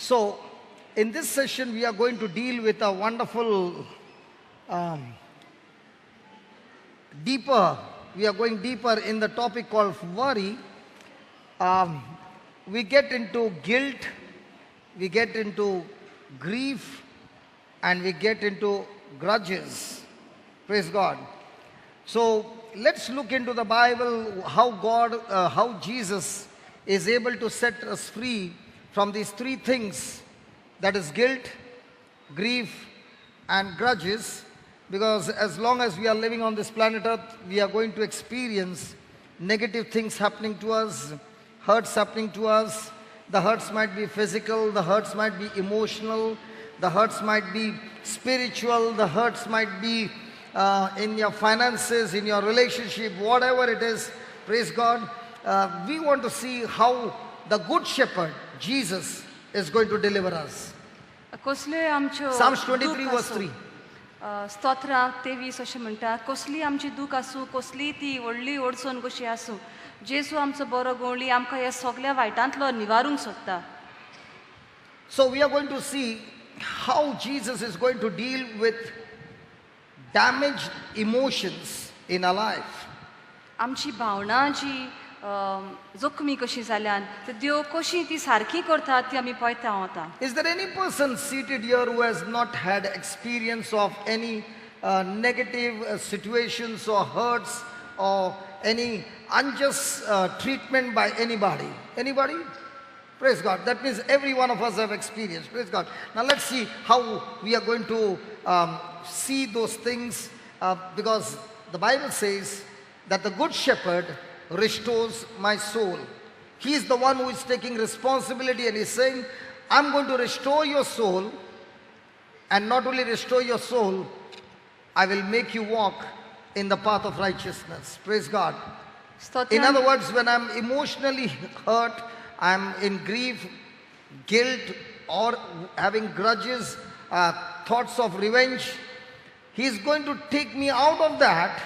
So, in this session, we are going to deal with a wonderful, we are going deeper in the topic called worry. We get into guilt, we get into grief, and we get into grudges. Praise God. So, let's look into the Bible, how Jesus is able to set us free from these three things, that is guilt, grief, and grudges. Because as long as we are living on this planet Earth, we are going to experience negative things happening to us, hurts happening to us. The hurts might be physical, the hurts might be emotional, the hurts might be spiritual, the hurts might be in your finances, in your relationship, whatever it is. Praise God. We want to see how the Good Shepherd, Jesus, is going to deliver us. Psalms 23 verse 3. स्तोत्राक 23 अशें म्हणटा, कसली आमची दूख आसूं, कसली ती व्हडली ओडचण कशी आसूं, जेजू आमचो बरो गवळी आमकां ह्या सगळ्या वायटांतलो निवारूंक सोदता. So we are going to see how Jesus is going to deal with damaged emotions in our life. आमची भावना जी जखमी कशी जाल्यान ते देव कशी ती सारकी करतात ती आमी पळयता आतां. Is there any person seated here who has not had experience of any negative situations or hurts or any unjust treatment by anybody? Anybody? Praise God. That means every one of us have experienced. Praise God. Now let's see how we are going to see those things, because the Bible says that the Good Shepherd restores my soul. He is the one who is taking responsibility, and he's saying, I'm going to restore your soul, and not only restore your soul, I will make you walk in the path of righteousness. Praise God. In other words, when I'm emotionally hurt, I'm in grief, guilt, or having grudges, thoughts of revenge, he's going to take me out of that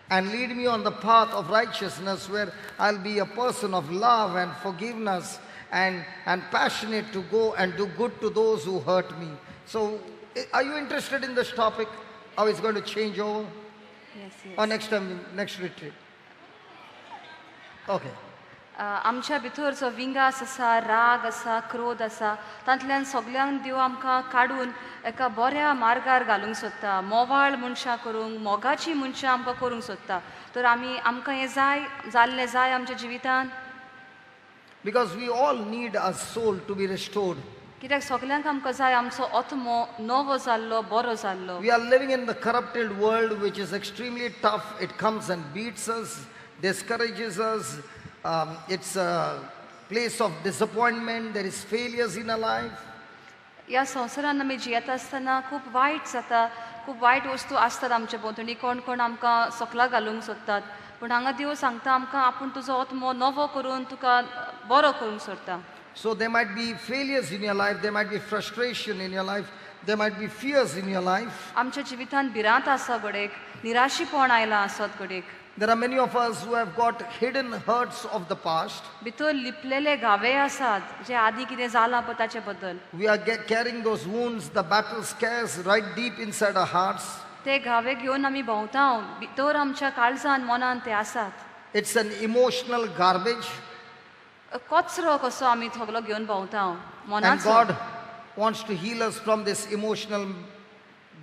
and lead me on the path of righteousness, where I'll be a person of love and forgiveness and passionate to go and do good to those who hurt me. So, are you interested in this topic? How it's going to change over? Yes, yes. Or next time, next retreat? Okay. आमच्या भितर जो विंगास आसा, राग आसा, क्रोध आसा, तांतल्यान सगळ्यांक देव आमकां काडून एका बऱ्या मार्गार घालूंक सोदता. मोवाळ मनशां करूंक, मोगाची मनशां आमकां करूंक सोदता. तर आमकां हें जाल्लें जाय आमच्या जिवितांत. Because we all need our soul to be restored. कित्याक सगळ्यांक आमकां जाय आमचो आत्मो नवो जाल्लो, बरो जाल्लो. We are living in the corrupted world, which is extremely tough. It comes and beats us, discourages us. It's a place of disappointment. There is failures in our life. ह्या संवसारान आमी जियेता आसतना खूब वायट जाता, खूब वायट वस्तू आसतात आमचे भोंवतणी, कोण कोण आमकां सकला घालूंक सोदतात. पूण हांगा देव सांगता आमकां आपूण तुजो आत्मो नवो करून तुका बरो करूंक सोदता. So there might be failures in your life, there might be frustration in your life, there might be fears in your life. आमच्या जिवितांत भिरांत आसा घडयेक, निराशीपण आयलां आसत घडयेक. There are many of us who have got hidden hurts of the past. भितर लिपलेले घावे आसात जे आदी कितें जालां पळय ताचे बद्दल. We are carrying those wounds, the battle scars right deep inside our hearts. ते घावे घेवन आमी भोंवता, भितर आमच्या काळजान मनान ते आसात. It's an emotional garbage. कचरो कसो आमी सगळो घेवन भोंवता And मनाचो. God wants to heal us from this emotional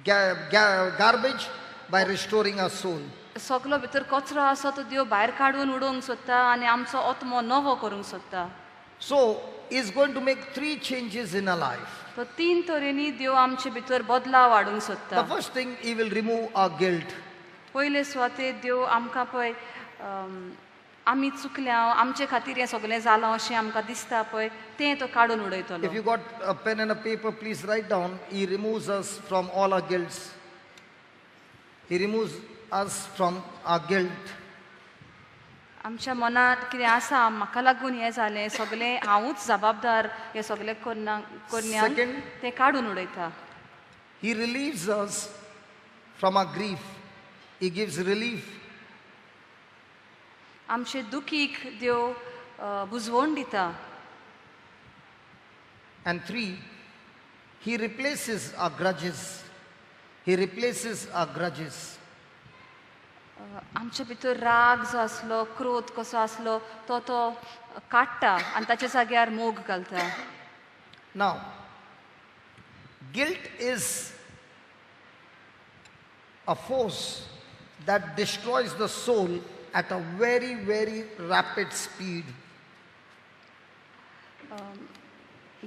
garbage by restoring our soul. सगळो भितर कचरो आसा तो देव भायर काडून उडोवंक सोदता आनी आमचो आत्मो नवो करूंक सोदता. So, He's going to make three changes in our life. तो तीन तरेनी देव आमचे भितर बदलाव हाडूंक The सोदता. first thing, He will remove our guilt. पयले सुवाते देव आमकां पळय आमी चुकल्या, आमचे खातीर हें सगळें जालां अशें आमकां दिसता पळय, तें तो काडून उडयतलो. If you got a pen and a paper, please write down. He removes us from all our guilts. He removes us from our guilt. आमच्या मनात कितें आसा, म्हाका लागून हें जालें, सगळें हांवूच जबाबदार हें सगळें करण्यान Second, तें काडून उडयता. He relieves us from our grief. He gives relief. आमचे दुखीक देव बुजवण दिता. And 3, he replaces our grudges. He replaces our grudges. आमच्या भितर राग जो आसलो, क्रोध कसो आसलो, तो काडटा आनी ताच्या जाग्यार मोग घालता. Now, guilt is a force that destroys the soul at a very, very rapid speed.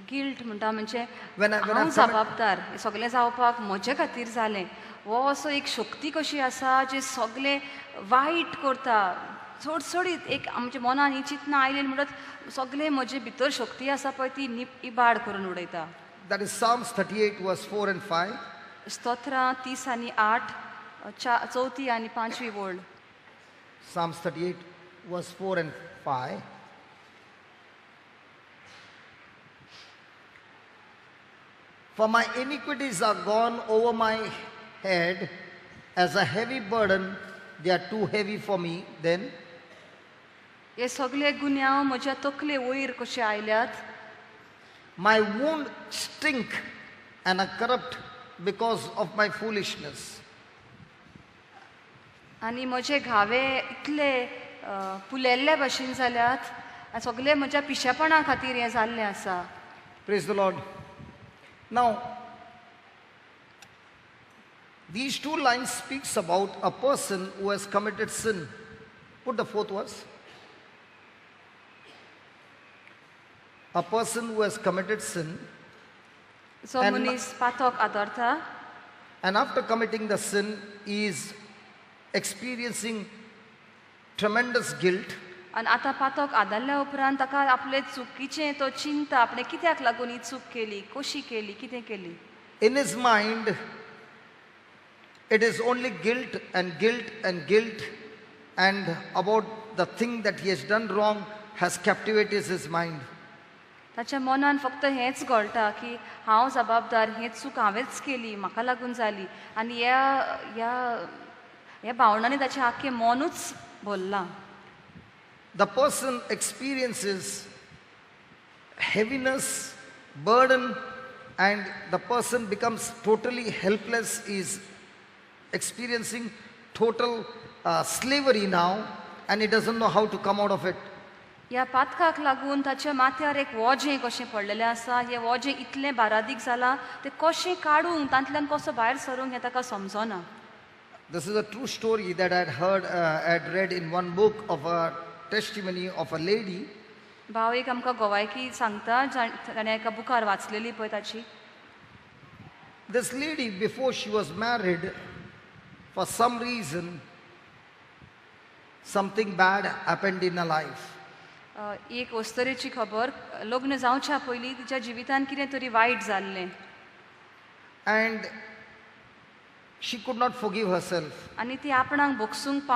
Guilt म्हणटा म्हणजे When I हांव जबाबदार हें सगळें जावपाक म्हजे खातीर जालें, हो असो एक शक्ती कशी आसा जी सगळें वायट करता. चडचडीत एक आमच्या मनान ही चिंतना आयली म्हणत सगळें म्हजे भितर शक्ती आसा पळय ती इबाड करून उडयता. That is Psalms 38 verse 4 and 5. स्तोत्रां 30 आनी 8, 4 आनी 5 वोळ. Psalms 38 verse 4 and 5. For my iniquities are gone over my head as a heavy burden, they are too heavy for me. Then हे सगळे गुन्यांव म्हज्या तकले वयर कशे आयल्यात. my wound stink and are corrupt because of my foolishness. आनी म्हजे घावे इतले पुलेल्ले भशेन जाल्यात आनी सगळे म्हज्या पिशेपणा खातीर हें जाल्लें आसा. Praise the Lord. Now, these 2 lines speaks about a person who has committed sin. Put the 4th verse. A person who has committed sin, जो मनीस पातक आदरता and after committing the sin, he is experiencing tremendous guilt. आनी आतां पातक आदारल्या उपरांत ताका आपले चुकीचें तो चिंता आपणे कित्याक लागून ही चूक केली, कशी केली, कितें केली. In his mind, it is only guilt and guilt and guilt, and about the thing that he has done wrong has captivated his mind. ताच्या मनान फक्त हेंच घोळटा की हांव जबाबदार, हें चूक हांवेंच केली, म्हाका लागून जाली. आनी ह्या भावनांनी ताचें आख्खें मनूच भरलां. The person experiences heaviness, burden, and the person becomes totally helpless. He is experiencing total slavery now, and he doesn't know how to come out of it. ह्या पातकाक लागून ताच्या माथ्यार एक वोजें कशें पडलेलें आसा. हें वोजें इतलें बारादीक जालां तें कशें काडूंक, तांतल्यान कसो भायर सरूंक हें ताका समजना. This is a true story that I had read in one book of a testimony of a lady. भाव एक आमकां गोवायकी सांगता, ताणें एका बुकार वाचलेली पळय ताची. This lady, before she was married, for some reason, something bad happened in her life. एक वस्तरेची खबर, लग्न जावच्या पयलीं तिच्या जिवितान कितें तरी वायट जाल्लें. And she could not forgive herself. आनी ती आपणाक भोगसूंक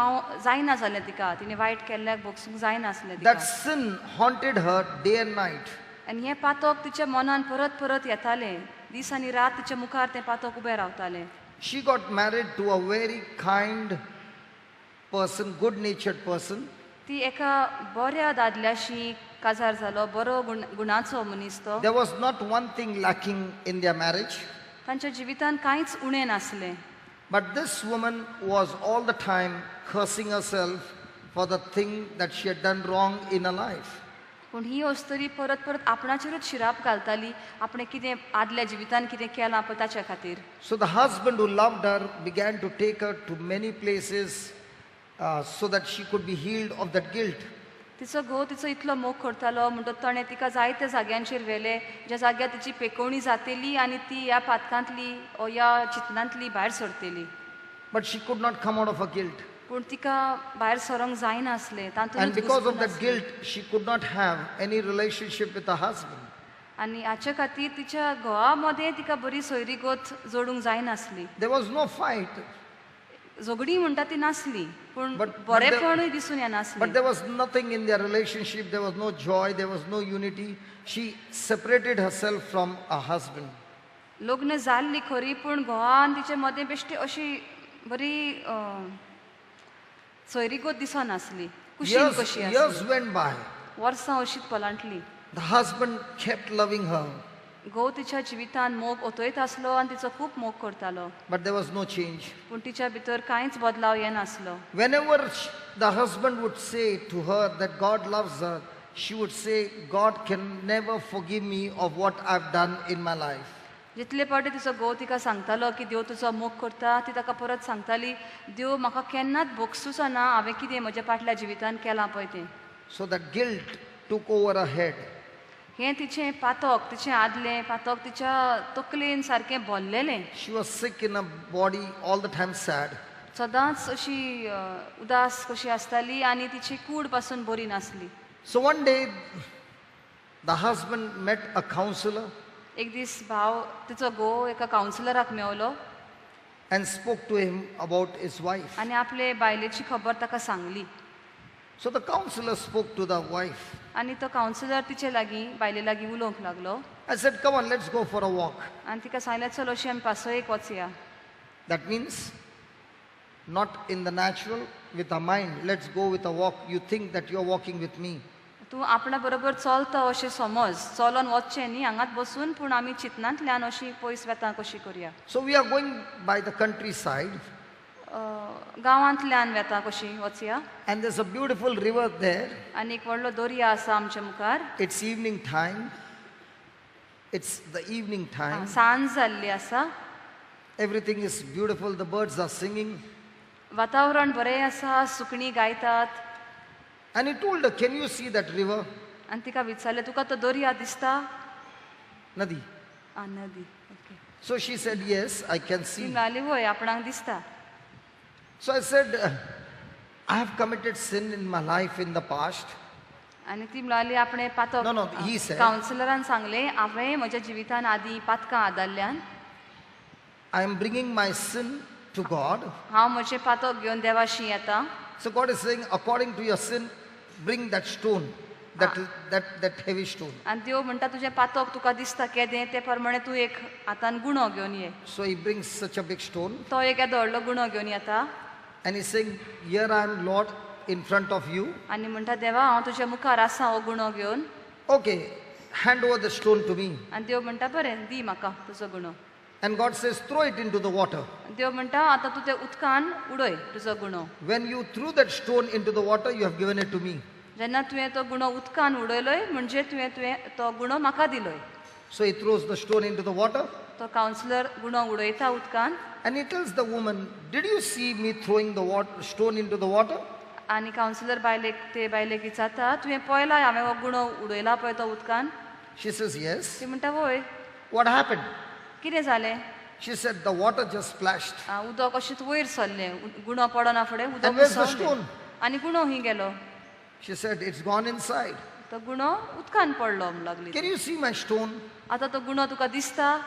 जायना जालें तिका. तिणें वायट केल्ल्याक भोगसूंक जायनासलें तिका. That sin haunted her day and night. आनी हें पातक तिच्या मनान परत परत येतालें. दीस आनी रात तिच्या मुखार तें पातक उबें रावतालें. She got married to a very kind person, good-natured person. ती एका बऱ्या दादल्याशी काजार जालो, बरो गुणाचो मनीस तो. There was not one thing lacking in their marriage. तांच्या जिवितान कांयच उणें नासलें. But this woman was all the time cursing herself for the thing that she had done wrong in her life. पूण ही वस्तरी परत परत आपणाचेरूच शिराप घालताली, आपणें कितें आदल्या जिवितान कितें केलां पळय ताच्या खातीर. So the husband who loved her began to take her to many places so that she could be healed of that guilt. तिचो घोव तिचो इतलो मोग करतालो म्हणटच ताणें तिका जायत्या जाग्यांचेर व्हेलें, ज्या जाग्यार तिची पेकोवणी जातेली आनी ती ह्या पातकांतली ओ ह्या चिंतनांतली भायर सरतेली. But she could not come out of her guilt. पूण तिका भायर सरोंक जायनासलें. And because of that guilt, she could not have any relationship with her husband. आनी हाचे खातीर तिच्या घोवा मदें तिका बरी सोयरीगत जोडूंक जायनासली. There was no fight. झगडी म्हणटा ती नासली, पूण But बरेपणूय दिसून येनासलें. But there was nothing in their relationship. There was no joy. There was no unity. She separated herself from her husband. लग्न जाल्ली खरी, पूण घोवान तिचे मदें बेश्टी अशी बरी सोयरीगत दिसनासली. कुशीन कशी Years आसली. went by. वर्सां अशीच पलांटली. The husband kept loving her. घोव तिच्या जिवितान मोग ओतयत आसलो आनी तिचो खूब मोग करतालो. But there was no change. पूण तिच्या भितर कांयच बदलाव येनासलो. Whenever the husband would say to her that God loves her, she would say, God can never forgive me of what I've done in my life. जितले फावटी तिचो घोव तिका सांगतालो की देव तुजो मोग करता, ती ताका परत सांगताली, देव म्हाका केन्नाच भोगसूचो ना हांवें कितें म्हज्या फाटल्या जिवितान केलां पळय तें. So that guilt took over her head. हें तिचें पातक, तिचें आदलें पातक तिच्या तकलेन सारकें भरलेलें. She was sick in her body, all the time sad. सदांच अशी उदास कशी आसताली आनी तिची कूड पासून बरी नासली. So one day, the husband met a counselor एक दीस भाव तिचो घोव एका कावन्सिलराक मेवलो and spoke to him about his wife. आनी आपले बायलेची खबर ताका Sangli. So the counselor spoke to the wife. आनी तो कावन्सिलर तिचे लागीं बायले लागीं उलोवंक लागलो I said, come on, let's go for a walk. आनी तिका सांगलें चल अशी आमी पासयेक वचया. That means not in the natural, with our mind. Let's go with a walk. You think that you're walking with me. तूं आपणा बरोबर चलता अशें समज, चलोन वचचें न्ही हांगाच बसून, पूण आमी चिंतनांतल्यान अशी पयस वेतां कशी करया. So we are going by the countryside, गांवांतल्यान वेतां कशी वचया. and there's a beautiful river there. आनी एक व्हडलो दर्या आसा आमच्या मुखार. It's evening time. It's the evening time. सांज जाल्ली आसा. Everything is beautiful. The birds are singing. वातावरण बरें आसा, सुकणीं गायतात. And he told her, can you see that river? आनी तिका विचारलें तुका तो दर्या दिसता? Nadi. नदी. Okay. So she said, yes, I can ती see. म्हणाली वय आपणाक दिसता. So I said, I have committed sin in my life in the past. आनी ती म्हणाली आपणे पातक. No, he said. कावन्सिलरान सांगलें हांवें म्हज्या जिवितान आदीं पातकां आदारल्यान I am bringing my sin to God. हांव म्हजें पातक घेवन देवाशी येता. So God is saying, according to your sin, bring that stone, that heavy stone. आनी देव म्हणटा तुजें पातक तुका दिसता केदें ते प्रमाणे तूं एक हातान गुणो घेवन ये. So he brings such a big stone. तो एक येदो व्हडलो गुणो घेवन येता. And he's saying, here I am, Lord, in front of you. आनी म्हणटा देवा हांव तुज्या मुखार आसा हो गुणो घेवन. Okay, hand over the stone to me. आनी देव म्हणटा बरें दी म्हाका तुजो गुणो. And God says, throw it into the water. देव म्हणटा आतां तूं ते उदकान उडय तुजो गुणो. When you threw that stone into the water, you have given it to me. जेन्ना तुवें तो गुणो उदकान उडयलोय म्हणजे तुवें तो गुणो म्हाका दिलोय. So he throws the stone into the water. तो कावन्सिलर गुणो उडयता उदकान. And he tells the woman, did you see me throwing the stone into the water? आनी कावन्सिलर बायलेक विचारता तुवें पळयला हांवें हो गुणो उडयला पळय तो उदकान? She says, yes. ती म्हणटा वय. What happened? कितें जालें? She said, the water just splashed. उदक अशेंच वयर सरलें, गुणो पडना फुडें And उदक where's the उसळ्ळें. stone? आनी गुणो ही गेलो. She said, it's gone inside. तो गुणो उदकान पडलो म्हणून लागली. Can you see my stone? आतां तो गुणो तुका दिसता?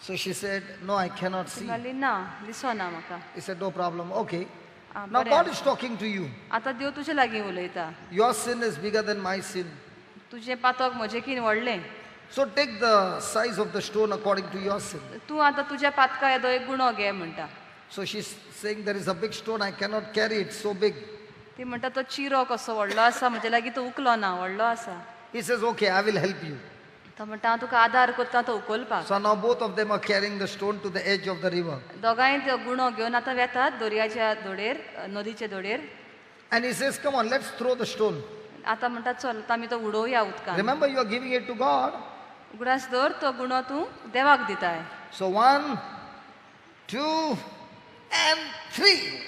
So she said, no, I cannot ती see. म्हणली ना दिसना म्हाका. He said, no problem. Okay. आं, Now बरें. God is talking to you. आतां देव तुजे लागीं उलयता. Your sin is bigger than my sin. तुजें पातक म्हजें किन व्हडलें. So take the size of the stone according to your sin. तूं आतां तुज्या पातका येदो एक गुणो घे म्हणटा. So she's saying, there is a big stone, I cannot carry it, so big. ती म्हणटा तो चिरो कसो व्हडलो आसा म्हजे लागीं तो उखलो ना व्हडलो आसा. He says, okay, I will help you. तो म्हणटा हांव तुका आदार करता तो उखलपाक. So now both of them are carrying the stone to the edge of the river. दोगांय तो गुणो घेवन आतां वेतात दर्याच्या दोडेर, नदीचे दोडेर. And he says, come on, let's throw the stone. आतां म्हणटा चल आतां आमी तो उडोवया उदकान. Remember, you are giving it to God. उगडास दवर तो गुणो तूं देवाक दिताय. So 1, 2, and 3.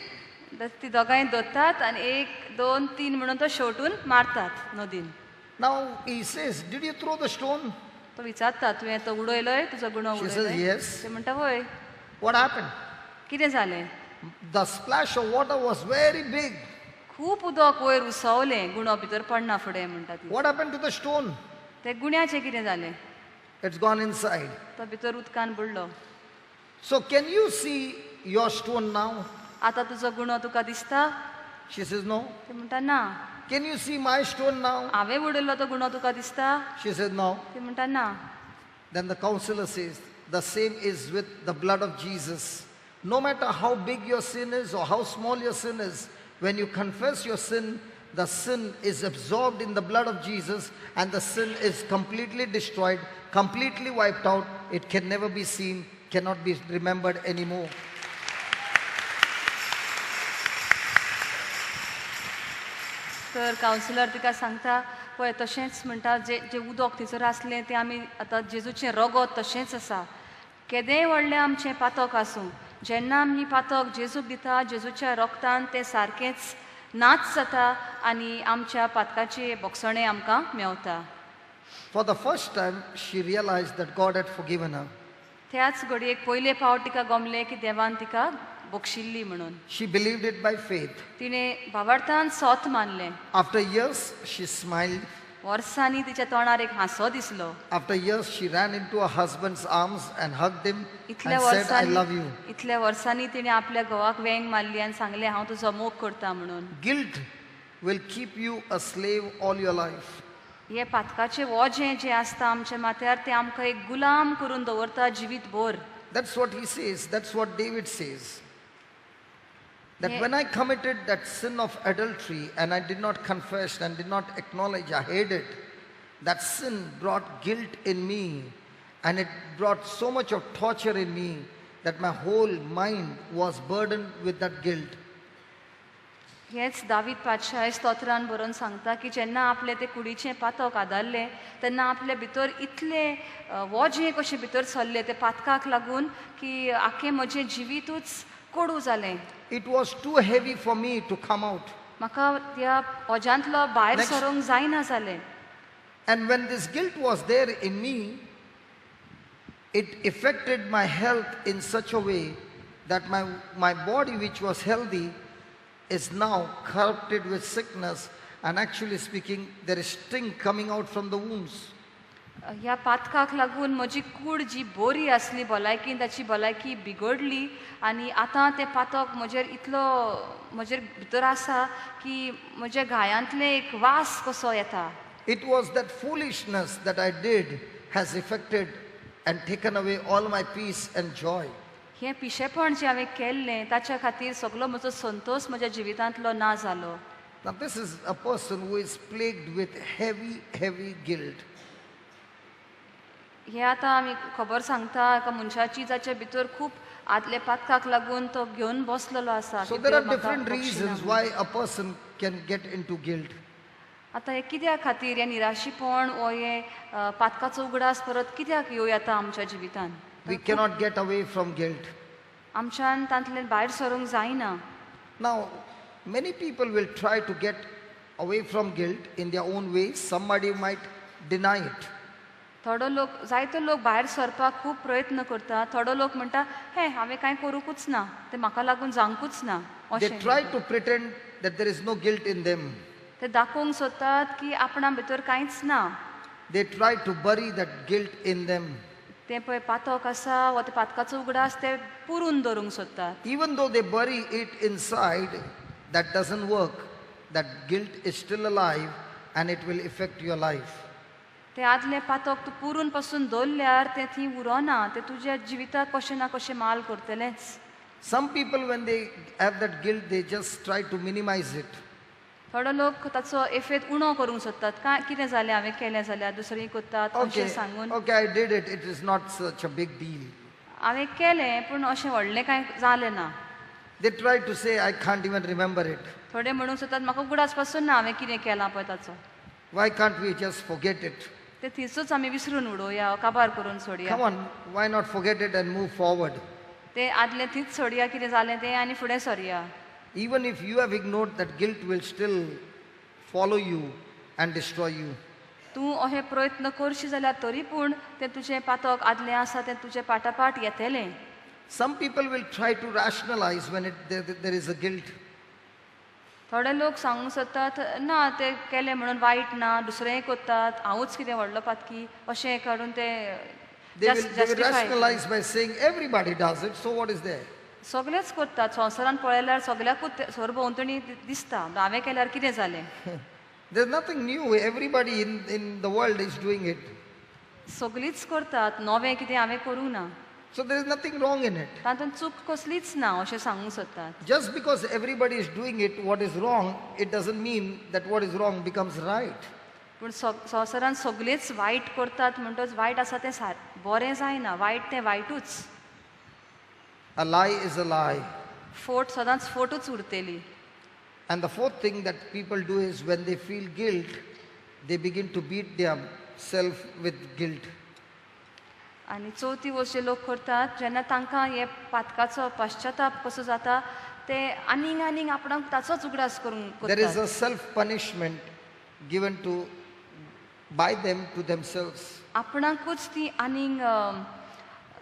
ती दोगांय दोत्तात आनी 1, 2, 3 म्हणून तो शेवटून मारतात नदीन. Now he says, did you throw the stone? तो विचारता तुवें तो उडयलोय तुजो गुणो She says, उडयलोय? yes. ते म्हणटा वय. What happened? कितें जालें? The splash of water was very big. खूब उदक वयर उसवलें गुणो भितर पडना फुडें म्हणटा ती. What happened to the stone? ते गुण्याचें कितें जालें? It's gone inside. तो भितर उदकान बुडलो. So can you see your stone now? आतां तुजो गुणो तुका दिसता? She says, no. ते म्हणटा ना. Can you see my stone now? हांवें उडयल्लो तो गुणो तुका दिसता? She says, no. ते म्हणटा ना. Then the counselor says, the same is with the blood of Jesus. No matter how big your sin is or how small your sin is, when you confess your sin, the sin is absorbed in the blood of Jesus and the sin is completely destroyed, completely wiped out. It can never be seen, cannot be remembered anymore. तर councillor तिका सांगता पळय तशेंच म्हणटा जे उदक थंयसर आसलें तें आमी आतां जेजूचें रगत तशेंच आसा. केदेंय व्हडलें आमचें पातक आसूं, जेन्ना आमी पातक जेजूक दिता, जेजूच्या रगतान तें सारकेंच नाच जाता आनी आमच्या पातकाचें भोगसणें आमकां Mewat. For the first time, she realized that God had forgiven her. त्याच घडयेक पयले फावट तिका गमलें की देवान तिका बक्षिल्ली म्हणून. She believed it by faith. तिणें भावार्थान सोत मानलें. After years, she smiled. वर्सांनी तिच्या तोंडार एक हांसो दिसलो. After years, she ran into her husband's arms and hugged him इतल्या and said, I love you. इतल्या वर्सांनी तिणें आपल्या घोवाक वेंग मारली आनी सांगलें हांव तुजो मोग करता म्हणून. Guilt will keep you a slave all your life. हे पातकाचें वोजें जें आसता आमच्या माथ्यार तें आमकां एक गुलाम करून दवरता जिवीत भर. That's what he says. That's what David says. That when I committed that sin of adultery and I did not confess and did not acknowledge I hid it, that sin brought guilt in me and it brought so much of torture in me that my whole mind was burdened with that guilt. हेच दावीद पातशाह स्तोत्रान बरोवन सांगता की जेन्ना आपले ते कुडीचें पातक आदारलें तेन्ना आपले भितर इतलें वोजें कशें भितर सरलें ते पातकाक लागून की आख्खें म्हजें जिवीतूच कोडू जालें. It was too heavy for me to come out. म्हाका त्या ओज्यांतलो भायर सरोंक जायना जालें. And when this guilt was there in me, it affected my health in such a way that my body, which was healthy, is now corrupted with sickness, and actually speaking, there is stink coming out from the wounds. ह्या पातकाक लागून म्हजी कूड जी बरी आसली भलायकीन ताची भलायकी बिगडली आनी आतां तें पातक म्हजेर इतलो म्हजेर भितर आसा की म्हज्या गायांतले एक वास कसो येता. It was that foolishness that I did has affected and taken away all my peace and joy. हें पिशेपण जें हांवें केल्लें ताच्या खातीर सगलो म्हजो संतोश म्हज्या जिवितांतलो ना जालो. Now this is a person who is plagued with heavy guilt. हें आतां आमी खबर सांगता एका मनशाची जाचे भितर खूब आदले पातकाक लागून तो घेवन बसलेलो आसा. So there are different reasons why a person can get into guilt. आतां हे कित्या खातीर हें निराशीपण वो हें पातकाचो उगडास परत कित्याक येवं येता आमच्या जिवितांत. We cannot get away from guilt. आमच्यान तांतल्यान भायर सरूंक जायना. Now, many people will try to get away from guilt in their own ways. Somebody might deny it. थोडो लोक जायतो लोक भायर सरपाक खूब प्रयत्न करता. थोडो लोक म्हणटा हे हांवें कांय करूंकूच ना, तें म्हाका लागून जावंकूच ना. They try to pretend that there is no guilt in them. ते दाखोवंक सोदतात की आपणा भितर कांयच ना. They try to bury that guilt in them. तें पळय पातक आसा वा ते पातकाचो उगडास ते पुरून दवरूंक सोदतात. Even though they bury it inside, that doesn't work. That guilt is still alive and it will affect your life. ते आदले पातक तूं पुरून पासून दवरल्यार तें थंय उरोना, तें तुज्या जिविताक कशें ना कशें माल करतलेंच. Some people, when they have that guilt, they just try to minimize it. थोडो लोक ताचो एफेत उणो करूंक सोदतात. काय कितें जालें हांवें केलें जाल्यार दुसरीं करतात अशें सांगून. Okay, I did it. It is not such a big deal. हांवें केलें पूण अशें व्हडलें कांय जालें ना. They try to say, I can't even remember it. थोडे म्हणूंक सोदतात म्हाका उगडास पासून ना हांवें कितें केलां पळय ताचो. Why can't we just forget it? ते थिसूच आमी विसरून उडोवया, काबार करून सोडया. Come on, why not forget it and move forward? ते आदलें थीच सोडया कितें जालें तें आनी फुडें सरया. Even if you have ignored, that guilt will still follow you and destroy you. तूं अशें प्रयत्न करशी जाल्यार तरी पूण तें तुजें पातक आदलें आसा तें तुजें पाटापाट येतलें. Some people will try to rationalize when there is a guilt. थोडे लोक सांगूंक सोदतात ना तें केलें म्हणून वायट ना, दुसरेंय करतात, हांवूच कितें व्हडलो पातकी अशें काडून ते They will rationalize by saying everybody does it, so what is there? सगळेच करतात. संवसारान पळयल्यार सगळ्याकूच सरभोंवतणी दिसता. हांवें केल्यार कितें जालें? There's nothing new. Everybody in the world is doing it. सगळींच करतात, नवें कितें हांवें करूं ना. So there is nothing wrong in it. तातूंत चूक कसलीच ना अशें सांगूंक सोदतात. Just because everybody is doing it, what is wrong, it doesn't mean that what is wrong becomes right. पूण संवसारान सगळींच वायट करतात म्हणटच वायट आसा तें बरें जायना, वायट तें वायटूच. A lie is a lie. फोट सदांच फोटूच उरतली. And the fourth thing that people do is when they feel guilt, they begin to beat themselves with guilt. आनी चवथी गोश्ट जे लोक करतात जेन्ना तांकां हे पातकाचो पश्चाताप कसो जाता ते आनीक आनीक आपणाक ताचोच उगडास करूंक There is करतात. a self-punishment given by them to themselves. आपणाकूच ती आनीक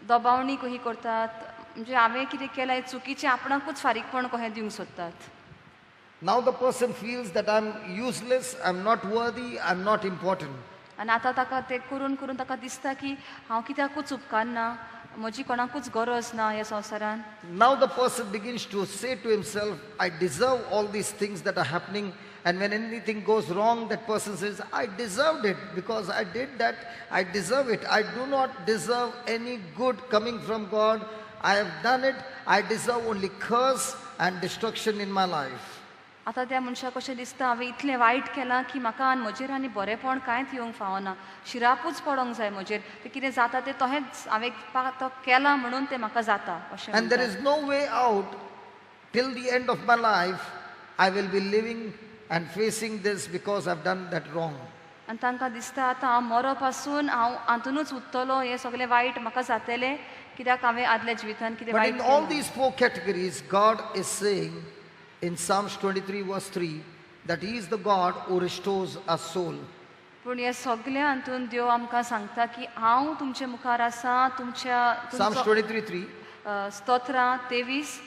दबावणी कशी करतात म्हणजे हांवें कितें केलां हें चुकीचें आपणाकूच फारीकपण कशें दिवंक सोदतात. Now the person feels that I'm useless, I'm not worthy, I'm not important. आनी आतां ताका तें करून करून ताका दिसता की हांव कित्याकूच उपकारना, म्हजी कोणाकूच गरज ना ह्या संवसारान. Now the person begins to say to himself, I deserve all these things that are happening. And when anything goes wrong, that person says, I deserved it because I did that. I deserve it. I do not deserve any good coming from God. I have done it. I deserve only curse and destruction in my life. आतां त्या मनशाक कशें दिसता हांवें इतलें वायट केलां की म्हाका आनी म्हजेर आनी बरेंपण कांयच येवंक फावना, शिरापूच पडोंक जाय म्हजेर, तें कितें जाता तें तहेंच हांवें तो केलां म्हणून तें म्हाका जाता अशें. And there is no way out till the end of my life. I will be living and facing this because I've done that wrong. आनी तांकां दिसता आतां हांव मरो पासून हांव हातूनच उत्तलो, हें सगळें वायट म्हाका जातलें कित्याक हांवें आदल्या जिवितांत कितें But वायट in all केलां. these four categories, God is saying in Psalms 23 verse 3 that He is the God who restores our soul. पूण ह्या सगळ्या हातून देव आमकां सांगता की हांव तुमचे मुखार आसा. Psalms 23:3. स्तोत्रां 23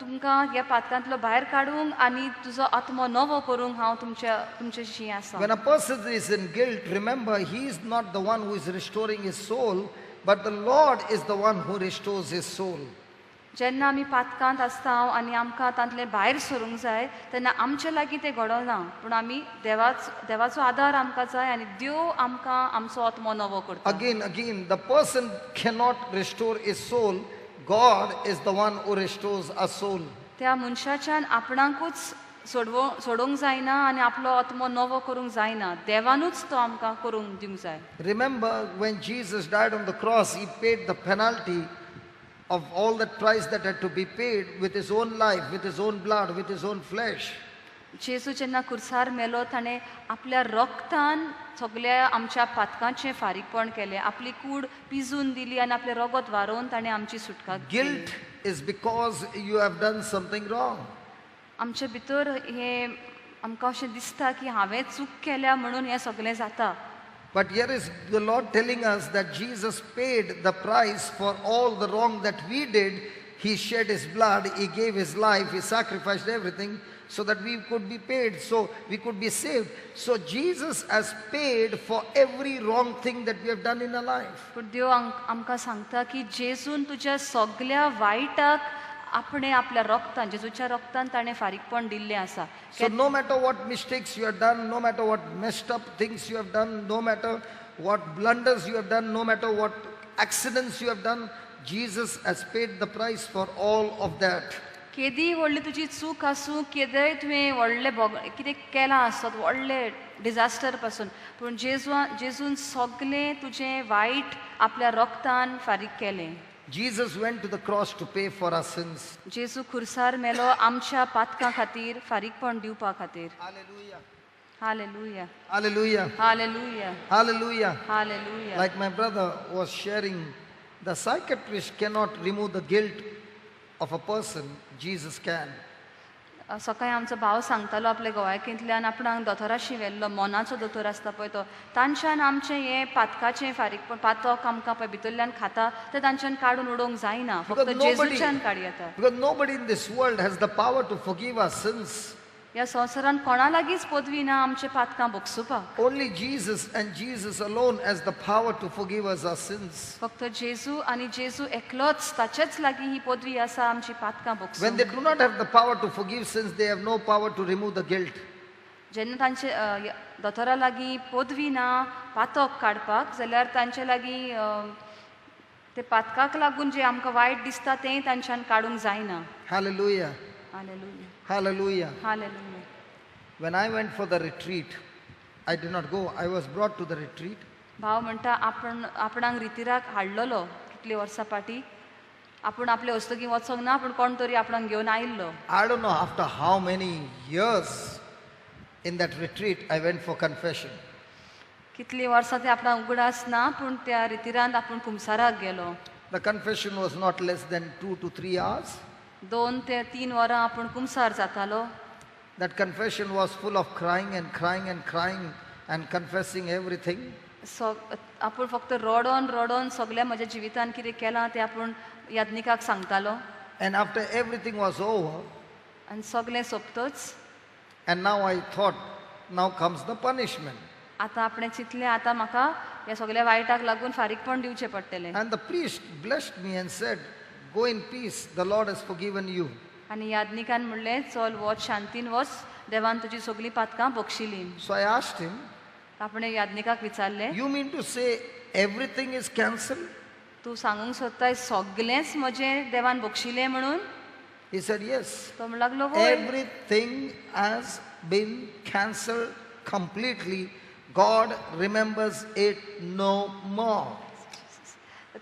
तुमकां ह्या पातकांतलो भायर काडूंक आनी तुजो आत्मो नवो करूंक हांव तुमचेशी आसा. When a person is in guilt, remember He is not the one who is restoring his soul, but the Lord is the one who restores his soul. जेन्ना आमी पातकांत आसता आनी आमकां तांतले भायर सरूंक जाय तेन्ना आमचे लागीं तें घडना, पूण आमी देवाचो आदार आमकां जाय आनी देव आमकां आमचो आत्मो नवो करता. Again, the person cannot restore his soul. God is the one who restores our soul. त्या मनशाच्यान आपणाकूच सोडोवंक जायना आनी आपलो आत्मो नवो करूंक जायना, देवानूच तो आमकां करूंक दिवंक जाय. Remember when Jesus died on the cross, He paid the penalty of all that price that had to be paid with His own life, with His own blood, with His own flesh. जेजू जेन्ना कुर्सार मेलो ताणें आपल्या रक्तान सगळ्या आमच्या पातकांचें फारीकपण केलें, आपली कूड pigeon दिली आनी आपलें रगत व्हारोवन ताणें आमची सुटका केली. Guilt is because you have done something wrong. आमचे भितर हें आमकां अशें दिसता की हांवें चूक केल्या म्हणून हें सगळें जाता. But here is the Lord telling us that Jesus paid the price for all the wrong that we did. He shed His blood, He gave His life, He sacrificed everything so that we could be paid, so we could be saved. So Jesus has paid for every wrong thing that we have done in our life. पूण देव आमकां सांगता की जेजून तुज्या सगळ्या वायटाक आपणें आपल्या रक्तान, जेजूच्या रक्तान ताणें फारीकपण दिल्लें आसा. So no matter what mistakes you have done, no matter what messed up things you have done, no matter what blunders you have done, no matter what accidents you have done, Jesus has paid the price for all of that. केदी व्हडली तुजी चूक आसूं, केदय तुवें व्हडलें कितें केलां आसत, व्हडलें डिजास्टर पासून, पूण जेजून सगळें तुजें वायट आपल्या रक्तान फारीक केलें. Jesus went to the cross to pay for our sins. जेजू खुर्सार मेलो आमच्या पातकां खातीर फारीकपण दिवपा खातीर. Hallelujah. Hallelujah, Hallelujah. Hallelujah, Hallelujah. Hallelujah. Like my brother was sharing, the psychiatrist cannot remove the guilt of a person. Jesus can. सकाळीं आमचो भाव सांगतालो आपल्या गोवायकींतल्यान आपणाक दोतोराशी व्हेल्लो, मोनाचो दोतोर आसता पळय तो, तांच्यान आमचें हें पातकाचें फारीकपण, पातक आमकां पळय भितरल्यान खाता तें तांच्यान काडून उडोवंक जायना, फक्त जेजूच्यान काडी येता. Because nobody in this world has the power to forgive our sins. ह्या संवसारान कोणा लागींच पदवी ना आमचे पातकां भोगसुपाक. Only Jesus and Jesus alone has the power to forgive us our sins. फक्त जेजू आनी जेजू एकलोच, ताचेच लागीं ही पदवी आसा आमची पातकां भोगसूंक. When they do not have the power to forgive sins, they have no power to remove the guilt. जेन्ना तांचे दोतोरा लागीं पदवी ना पातक काडपाक, जाल्यार तांचे लागीं ते पातकाक लागून जे आमकां वायट दिसता तें तांच्यान काडूंक जायना. Hallelujah. Hallelujah, Hallelujah. Hallelujah. When I went for the retreat, I did not go. I was brought to the retreat. भाव म्हणटा आपणाक रितीराक हाडलोलो कितली वर्सां फाटीं. आपूण आपले वस्तुकी वचोंक ना, पूण कोण तरी आपणाक घेवन आयिल्लो. I don't know after how many years in that retreat I went for confession. कितली वर्सां ते आपणाक उगडास ना, पूण त्या रितीरांत आपूण कुमसाराक गेलो. The confession was not less than 2 to 3 hours. 2 ते 3 वरां आपूण कुमसार जातालो. That confession was full of crying and crying and crying and confessing everything. आपूण फक्त रडोन रडोन सगळें म्हज्या जिवितान कितें केलां तें आपूण याज्ञिकाक सांगतालो. And after everything was over, आनी सगळें सोंपतच and now I thought, now comes the punishment. आतां आपणें चिंतलें आतां म्हाका ह्या सगळ्या वायटाक लागून फारीकपण दिवचें पडटलें. And the priest blessed me and said, go in peace, the Lord has forgiven you. आनी याज्ञिकान म्हणलें चल वच शांतीन वच, देवान तुजी सगळीं पातकां बक्षिलीं. So I asked him, आपणें याज्ञिकाक विचारलें, you mean to say everything is cancelled? तूं सांगूंक सोदताय सगळेंच म्हजें देवान बक्षिलें म्हणून? He said, yes. तो म्हणूंक लागलो, वय. Everything has been cancelled completely. God remembers it no more.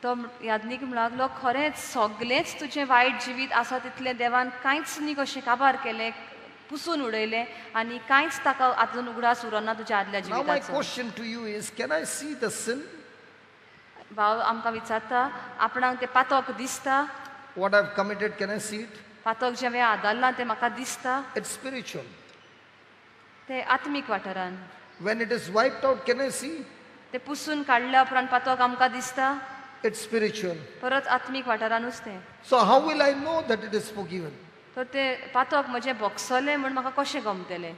तो याज्ञिक म्हणूंक लागलो, खरेंच सगळेंच तुजें वायट जिवीत आसा तितलें देवान कांयच न्ही कशें काबार केलें, पुसून उडयलें आनी कांयच ताका आजून उगडास उरना तुज्या आदल्या Now my जिविताचो. question to you is, can I see the sin? भाव आमकां विचारता, आपणाक तें पातक दिसता? What I've committed, can I see it? पातक जें हांवें आदारलां तें म्हाका दिसता? It's spiritual. तें आत्मीक वाठारान. When it is wiped out, can I see? तें पुसून काडल्या उपरांत पातक आमकां दिसता? It's spiritual. परत आत्मीक वाठारानूच तें. So how will I know that it is forgiven? तर तें पातक म्हजें भोगसलें म्हूण म्हाका कशें गमतलें?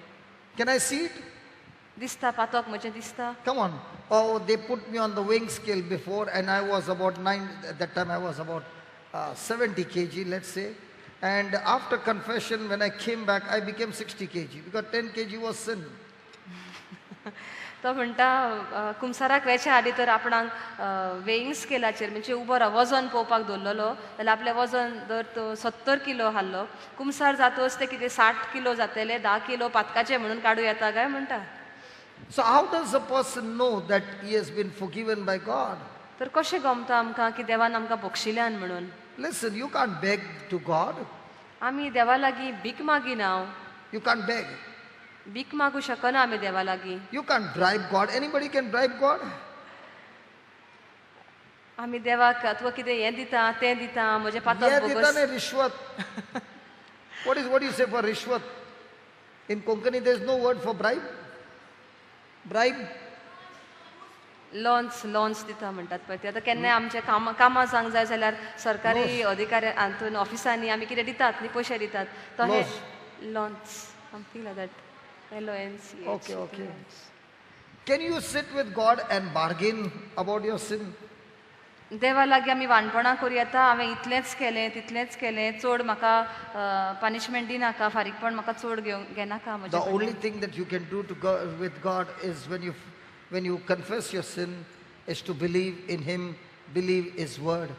Can I see it? दिसता पातक म्हजें दिसता? Come on. Oh, they put me on the weighing scale before and I was about 9, at that time I was about 70 kg, let's say. And after confession, when I came back, I became 60 kg because 10 kg was sin. तो म्हणटा कुमसाराक वेच्या आदी तर आपणाक weighing स्केलाचेर म्हणजे उबो वजन पळोवपाक दवरलेलो जाल्यार आपलें वजन जर तो 70 किलो आहलो, कुमसार जातोच ते कितें 60 किलो जातले, 10 किलो पातकाचे म्हणून काडूं येता काय म्हणटा. So how does a person know that he has been forgiven by God? तर कशें गमता आमकां की देवान आमकां बक्षिल्यान म्हणून? Listen, you can't beg to God. आमी देवा लागीं भीक मागिना. You can't beg. भीक मागू शकना आमी देवा लागीं. You can't bribe God. Anybody can bribe God? आमी देवाक तूं कितें हें दिता तें दिता म्हजें पातक Yeah, dita bogus. ne rishwat. What do you say for rishwat? In Konkani there is no word for bribe. Bribe. Loans दिता म्हणटात पळय ते. आतां केन्नाय आमचे कामां जावंक जाय जाल्यार सरकारी अधिकारी हातून ऑफिसांनी आमी कितें दितात न्ही, पयशे दितात, तो हे loans something like that. LONC. Okay. Can you sit with God and bargain about your sin? देवा लागीं आमी वानपणां करूं येता, हांवें इतलेंच केलें तितलेंच केलें, चड म्हाका पनिशमेंट दिनाका, फारीकपण म्हाका चड घेनाका म्हजें. The only thing that you can do to go with God is when you confess your sin is to believe in Him, believe His word.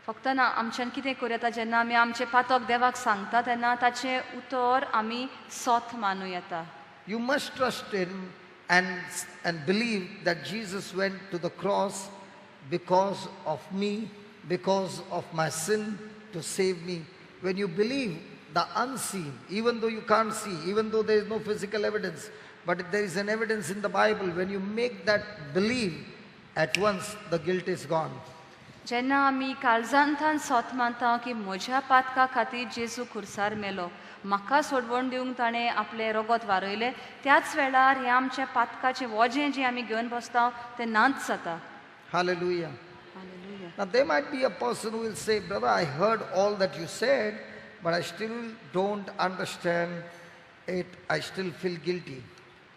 फक्त ना आमच्यान कितें करूं येता, जेन्ना आमी आमचें पातक देवाक सांगता तेन्ना ताचें उतर आमी सोत मानूं येता. You must trust Him and believe that Jesus went to the cross because of me, because of my sin, to save me. When you believe the unseen, even though you can't see, even though there is no physical evidence, but there is an evidence in the Bible, when you make that believe, at once the guilt is gone. जेन्ना आमी काळजांतल्यान सोत मानता की म्हज्या पातका खातीर जेजू खुर्सार मेलो, म्हाका सोडवण दिवंक ताणें आपलें रगत वारयलें, त्याच वेळार हें आमच्या पातकाचें वजें जें आमी घेवन बसता तें नाच जाता. Hallelujah. Hallelujah. Now there might be a person who will say, brother, I heard all that you said, but I still don't understand it. I still feel guilty.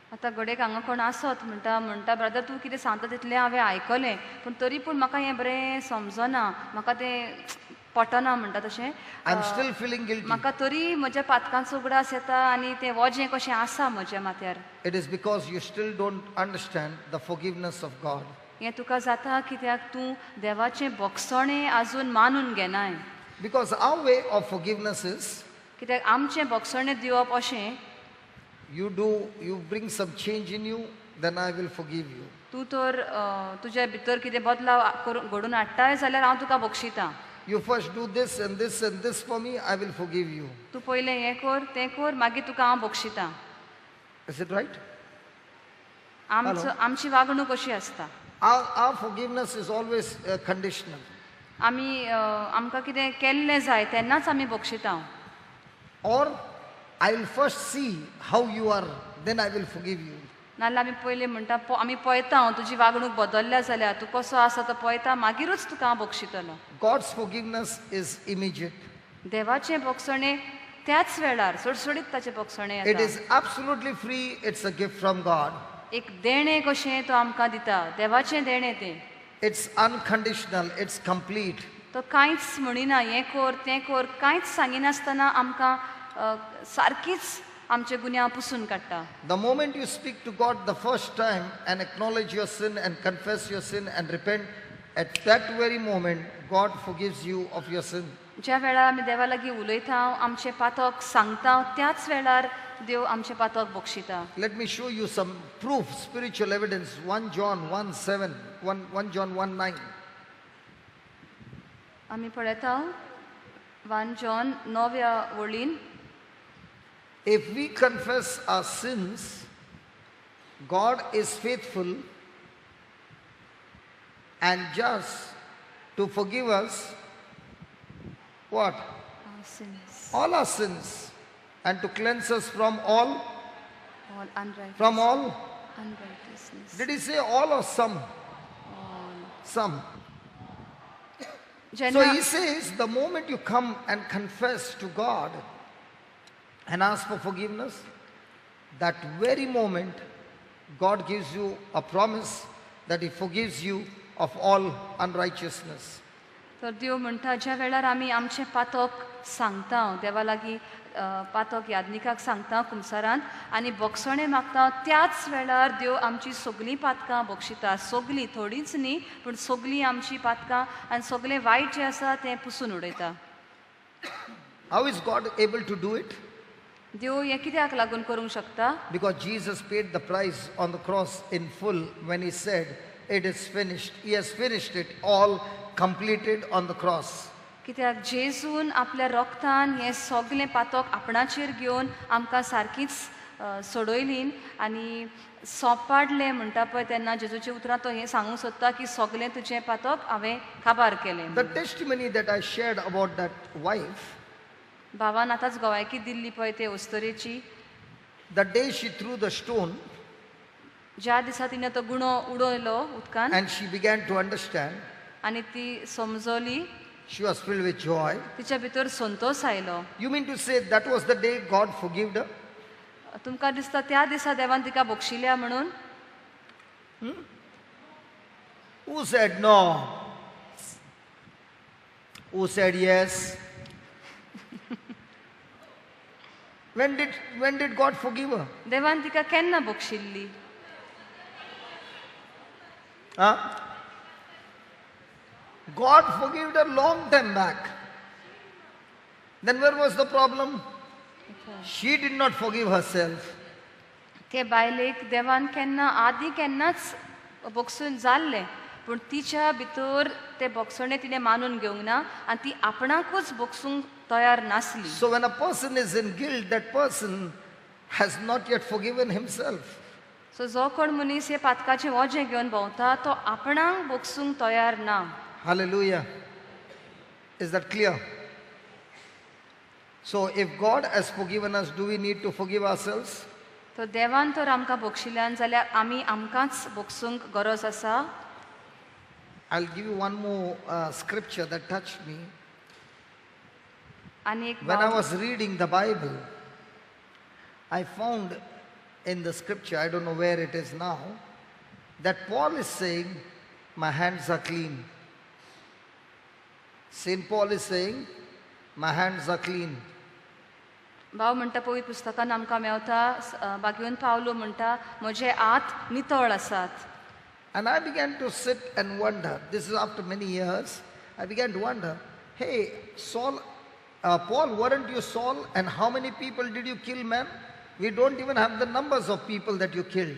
आतां घडयेक हांगा कोण आसत म्हणटा ब्रदर तूं कितें सांगता तितलें हांवें आयकलें, पूण तरी पूण म्हाका हें बरें समजना, म्हाका तें पटना म्हणटा तशें. I'm still feeling guilty. म्हाका तरी म्हज्या पातकांचो उगडास येता आनी तें वजें कशें आसा म्हज्या माथ्यार. It is because you still don't understand the forgiveness of God. हें तुका जाता कित्याक तूं देवाचें बोगसणें आजून मानून घेनाय. Because our way of forgiveness is, कित्याक आमचें बोगसणें दिवप अशें, you bring some change in you, then I will forgive you. तूं तर तुज्या भितर कितें बदलाव घडोवन हाडटाय जाल्यार हांव तुका बक्षितां. You first do this and this and this for me, I will forgive you. तूं पयलें हें कर तें कर मागीर तुका हांव बक्षितां. Is it right? आमची वागणूक अशी आसता. Our forgiveness is always conditional. आमकां कितें केल्लें जाय तेन्नाच आमी बक्षितां. Or I will first see how you are, then I will forgive you. नाल्यार आमी पयलीं म्हणटा आमी पळयता तुजी वागणूक बदलल्या जाल्यार तूं कसो आसा तो पळयता मागीरूच तुका हांव बक्षितलो. God's forgiveness is immediate. देवाचें बक्षणें त्याच वेळार सडसडीत ताचें बक्षणें It येता. is absolutely free. It's a gift from God. एक देणें कशें तो आमकां दिता, देवाचें देणें तें. It's unconditional. It's complete. तो कांयच म्हणिना हें कर तें कर, कांयच सांगिनासतना आमकां सारकीच आमचे गुन्यांव पुसून काडटा. The moment you speak to God the first time and acknowledge your sin and confess your sin and repent, at that very moment God forgives you of your sin. ज्या वेळार आमी देवा लागीं उलयता, आमचे पातक सांगता, त्याच वेळार देव आमचे पातक बक्षिता. Let me show you some proof, spiritual evidence. 1 John 1:7, 1 John 1:9. आमी पळयता 1 John 9व्या वळीन, If we confess our sins, God is faithful and just to forgive us what? All our sins, and to cleanse us from all unrighteousness. Did he say all or some? Some. So he says the moment you come and confess to God and ask for forgiveness, that very moment God gives you a promise that he forgives you of all unrighteousness. तर देव म्हणटा ज्या वेळार आमी आमचे पातक सांगता देवा लागीं, पातक यादनिकाक सांगता कुमसारांत आनी बक्षणें मागता, त्याच वेळार देव आमची सगलीं पातकां बक्षिता. सगलीं, थोडींच न्ही पूण सगलीं आमची पातकां आनी सगलें वायट जें आसा तें पुसून उडयता. How is God able to do it? देव हें कित्याक लागून करूंक शकता? Because Jesus paid the price on the cross in full when he said, it is finished. He has finished it all, completed on the cross. कित्याक जेजून आपल्या रक्तान हें सगलें पातक आपणाचेर घेवन आमकां सारकीच सोडयलीं आनी सोंपाडलें म्हणटा पळय तेन्ना जेजूच्या उतरां तो हें सांगूंक सोदता की सगलें तुजें पातक हांवें काबार केलें. The testimony that I shared about that wife, भावान आतांच गोवायकी दिल्ली पळय ते अस्तरेची, the day she threw the stone ज्या दिसा तिणें तो गुणो उडयलो उदकान and she began to understand, आनी ती समजली, she was filled with joy. तिच्या भितर संतोष आयलो. You mean to say that was the day God forgave her? तुमकां दिसता त्या दिसा देवान तिका बक्षिल्या म्हणून? Who said no? Who said yes? When did God forgive her? देवान तिका केन्ना बक्षिल्ली? Huh? God forgave her long time back. Then where was the problem? She did not forgive herself. ते बायलेक देवान केन्ना आदी केन्नाच बक्षून जाल्लें पूण तिच्या भितर ते बक्षणे तिणें मानून घेवंक ना आनी ती आपणाकूच बक्षूंक तयार नासली. So when a person is in guilt, that person has not yet forgiven himself. सो जो कोण मनीस हे पातकाचें वजें घेवन भोंवता तो आपणाक बक्षूंक तयार ना. Hallelujah. Is that clear? So if God has forgiven us, do we need to forgive ourselves? तो देवान तर आमकां बक्षिल्ल्यान जाल्यार आमी आमकांच बक्षूंक गरज आसा. I'll give you one more scripture that touched me. आनी एक When I was reading the Bible, I found in the scripture, I don't know where it is now, that Paul is saying, my hands are clean. Saint Paul is saying, my hands are clean. भाव म्हणटा पवित्र पुस्तकान आमकां Mewat, बागेवन Paulo म्हणटा म्हजे हात नितळ आसात. And I began to sit and wonder. This is after many years. I began to wonder, hey, Saul, Paul, weren't you Saul? And how many people did you kill, man? We don't even have the numbers of people that you killed.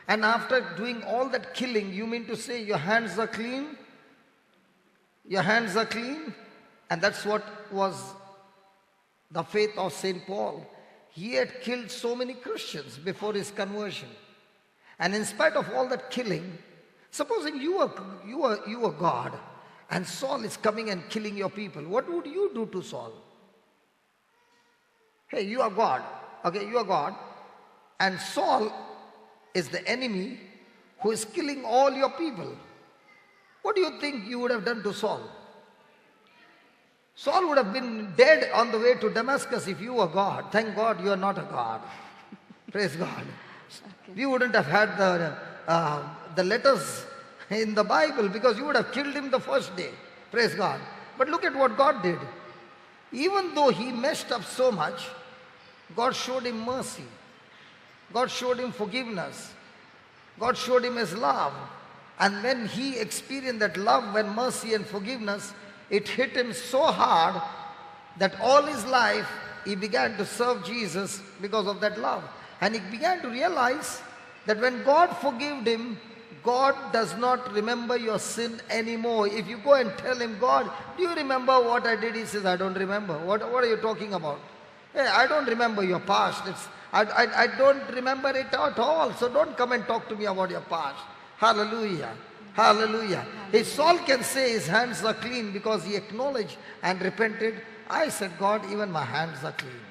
And after doing all that killing, you mean to say your hands are clean? Your hands are clean? And that's what was the faith of St. Paul. He had killed so many Christians before his conversion. And in spite of all that killing, supposing you are God, and Saul is coming and killing your people, what would you do to Saul? Hey, you are God. Okay, you are God. And Saul is the enemy who is killing all your people. What do you think you would have done to Saul? Saul would have been dead on the way to Damascus if you were God. Thank God you are not a God. Praise God. Okay. We wouldn't have had the letters in the Bible because you would have killed him the first day. Praise God. But look at what God did. Even though he messed up so much, God showed him mercy. God showed him forgiveness. God showed him his love. And when he experienced that love and mercy and forgiveness, it hit him so hard that all his life he began to serve Jesus because of that love. And he began to realize that when God forgave him, God does not remember your sin anymore. If you go and tell him, God, do you remember what I did? He says, I don't remember. What are you talking about? Hey, I don't remember your past. I don't remember it at all. So don't come and talk to me about your past. Hallelujah. Hallelujah. If Saul can say his hands are clean because he acknowledged and repented, I said, God, even my hands are clean.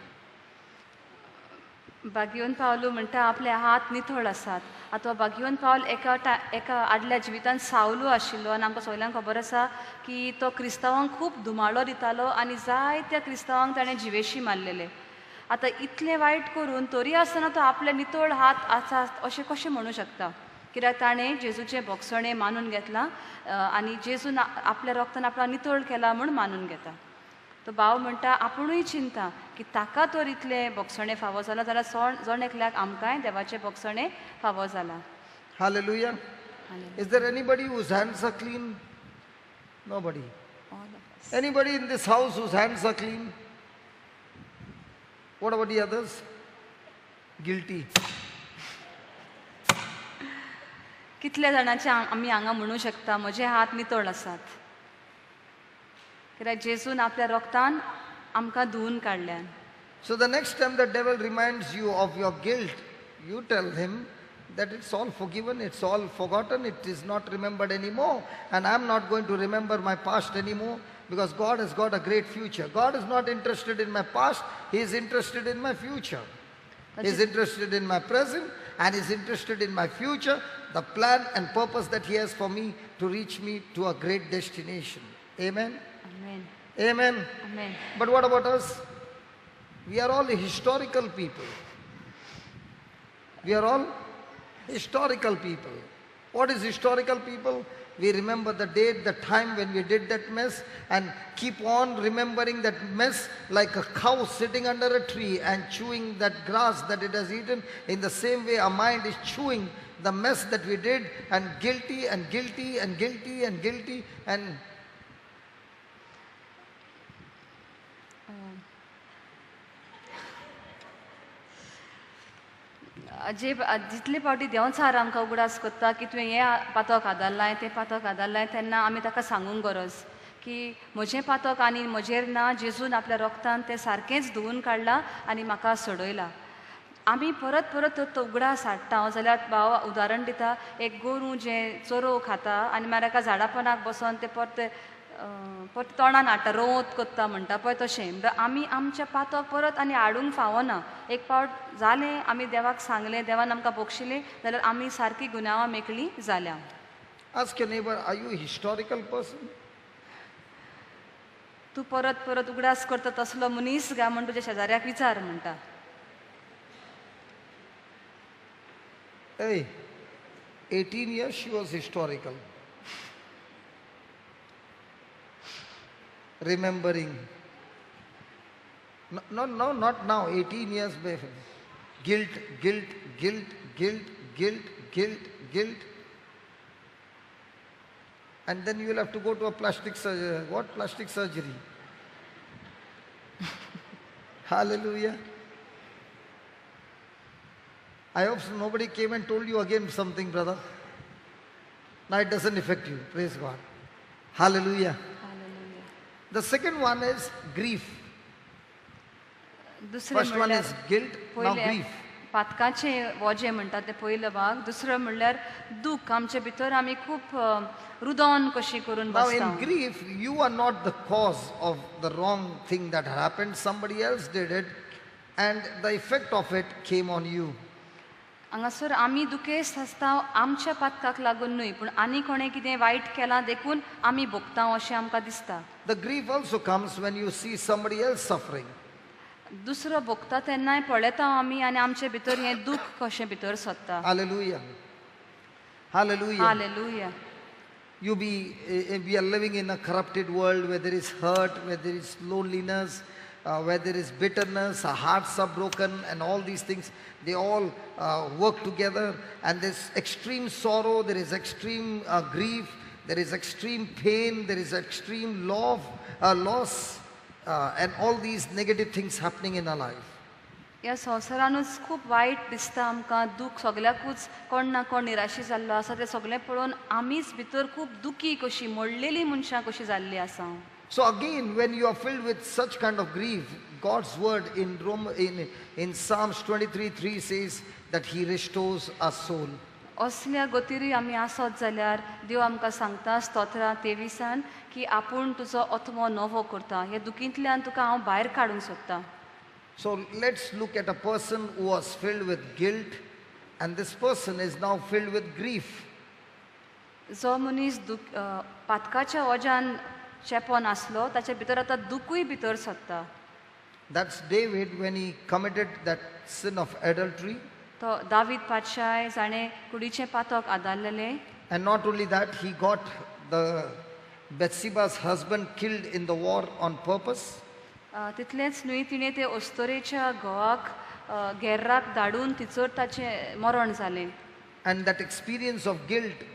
भाग्यवन पावलो म्हणटा आपले हात नितळ आसात अथवा भाग्यवन पावल एका आदल्या जिवितान सावलो आशिल्लो आनी आमकां सगल्यांक खबर आसा की तो क्रिस्तांवांक खूब धुमाळो दितालो आनी जायत्या क्रिस्तांवांक ताणें जिवेशी मारलेले आतां इतलें वायट करून तरी आसतना तो आपले नितळ हात आसात अशें कशें म्हणूं शकता कित्याक ताणें जेजूचें भोगसणें मानून घेतलां आनी जेजून आपल्या रोगतान आपलो नितळ केला म्हूण मानून घेता तो भाव म्हणटा आपुणूय चिंता की ताका तर इतलें भोगसणें फावो जाला जाल्यार जण एकल्याक आमकांय देवाचें भोगसणें फावो जाला. Hallelujah. Is there anybody whose hands are clean? Nobody. All of us. Anybody in this house whose hands are clean? What about the others? Guilty. कितल्या जाणांचे आमी हांगा म्हणूं शकता म्हजे हात नितळ आसात कित्याक जेजून आपल्या रोगतान आमकां धुवन काडल्यान. So the next time the devil reminds you of your guilt, you tell him that it's all forgiven, it's all forgotten, it is not remembered anymore, and I'm not going to remember my past anymore because God has got a great future. God is not interested in my past, He is interested in my future. He is interested in my present and He is interested in my future, the plan and purpose that He has for me to reach me to a great destination. Amen? Amen. Amen. Amen. But what about us? We are all historical people. We are all historical people. What is historical people? We remember the date, the time when we did that mess and keep on remembering that mess like a cow sitting under a tree and chewing that grass that it has eaten. In the same way, our mind is chewing the mess that we did and guilty and guilty and guilty and guilty and जितले फावटी देंवचार आमकां उगडास कोत्ता की तुवें हें पातक आदारलाय तें पातक आदारलाय तेन्ना आमी ताका सांगूंक गरज की म्हजें पातक आनी म्हजेर ना जेजून आपल्या रोगतान तें सारकेंच धुवन काडलां आनी म्हाका सोडयलां. आमी परत परत तो उगडास हाडटा जाल्यार भाव उदाहरण दिता एक गोरू जें चोरो खाता आनी मागीर एका झाडा पोंदाक बसोन तें परत तोंडान हाडटा रोवत कोत्ता म्हणटा पळय तशें आमी आमचें पातक परत आनी हाडूंक फावना. एक फावट जालें आमी देवाक सांगलें देवान आमकां बक्षिलें जाल्यार आमी सारकीं गुन्यांवां मेकळीं जाल्या. ask your neighbor, are you a historical person? तूं परत परत उगडास करता तसलो मनीस गा म्हण तुज्या शेजाऱ्याक विचार म्हणटा. Hey, 18 years she was historical. Remembering. No, not now, 18 years back. Guilt, guilt, guilt, guilt, guilt, guilt, guilt. And then you will have to go to a plastic surgery. What plastic surgery? Hallelujah. I hope nobody came and told you again something, brother. Now it doesn't affect you. Praise God. Hallelujah. Hallelujah. The second one is grief. दुसरें First one म्हणल्यार is guilt, now पयलें grief. पातकाचें वजें म्हणटात तें पयलो भाग. दुसरो म्हणल्यार दूख. आमचे भितर आमी खूब रुदोन कशी करून Now बसता. in grief, you are not the cause of the wrong thing that happened. Somebody else did it, and the effect of it came on you. हांगासर आमी दुखेस्त आसता आमच्या पातकाक लागून न्हय, पूण आनी कोणें कितें वायट केलां देखून आमी भोगता अशें आमकां दिसता. The grief also comes when you see somebody else suffering. दुसरो भोगता तेन्नाय पळयता आमी आनी आमचे भितर हें दूख कशें भितर सरता. Hallelujah. Hallelujah. Hallelujah. We are living in a corrupted world where there is hurt, where there is loneliness, where there is bitterness, our hearts are broken, and all these things, they all work together. And there's extreme sorrow, there is extreme grief, there is extreme pain, there is extreme loss, and all these negative things happening in our life. ह्या संवसारानूच खूब वायट दिसता आमकां. दूख सगल्याकूच कोण ना कोण निराशी जाल्लो आसा. तें सगळें पळोवन आमीच भितर खूब दुखी कशी मोडलेलीं मनशां कशीं जाल्लीं आसा. So again, when you are filled with such kind of grief, God's word in Psalms 23:3 says that He restores our soul. असल्या गतीरूय आमी आसत जाल्यार देव आमकां सांगता स्तोत्रां 23 की आपूण तुजो आत्मो नवो करता. हे दुखींतल्यान तुका हांव भायर काडूंक सोदतां. So let's look at a person who was filled with guilt, and this person is now filled with grief. जो मनीस पातकाच्या ओज्यान चेपोन आसलो ताचे भितर आतां दुखूय भितर सरता. That's David when he committed that sin of adultery. तो दावीद पातशाय जाणें कुडीचें पातक आदारलेलें. And not only that, he got the Bathsheba's husband killed in the war on purpose. तितलेंच न्हय तिणें ते ओस्तोरेच्या घोवाक गेर्राक धाडून तिचोर ताचें मरण जालें. And that experience of guilt,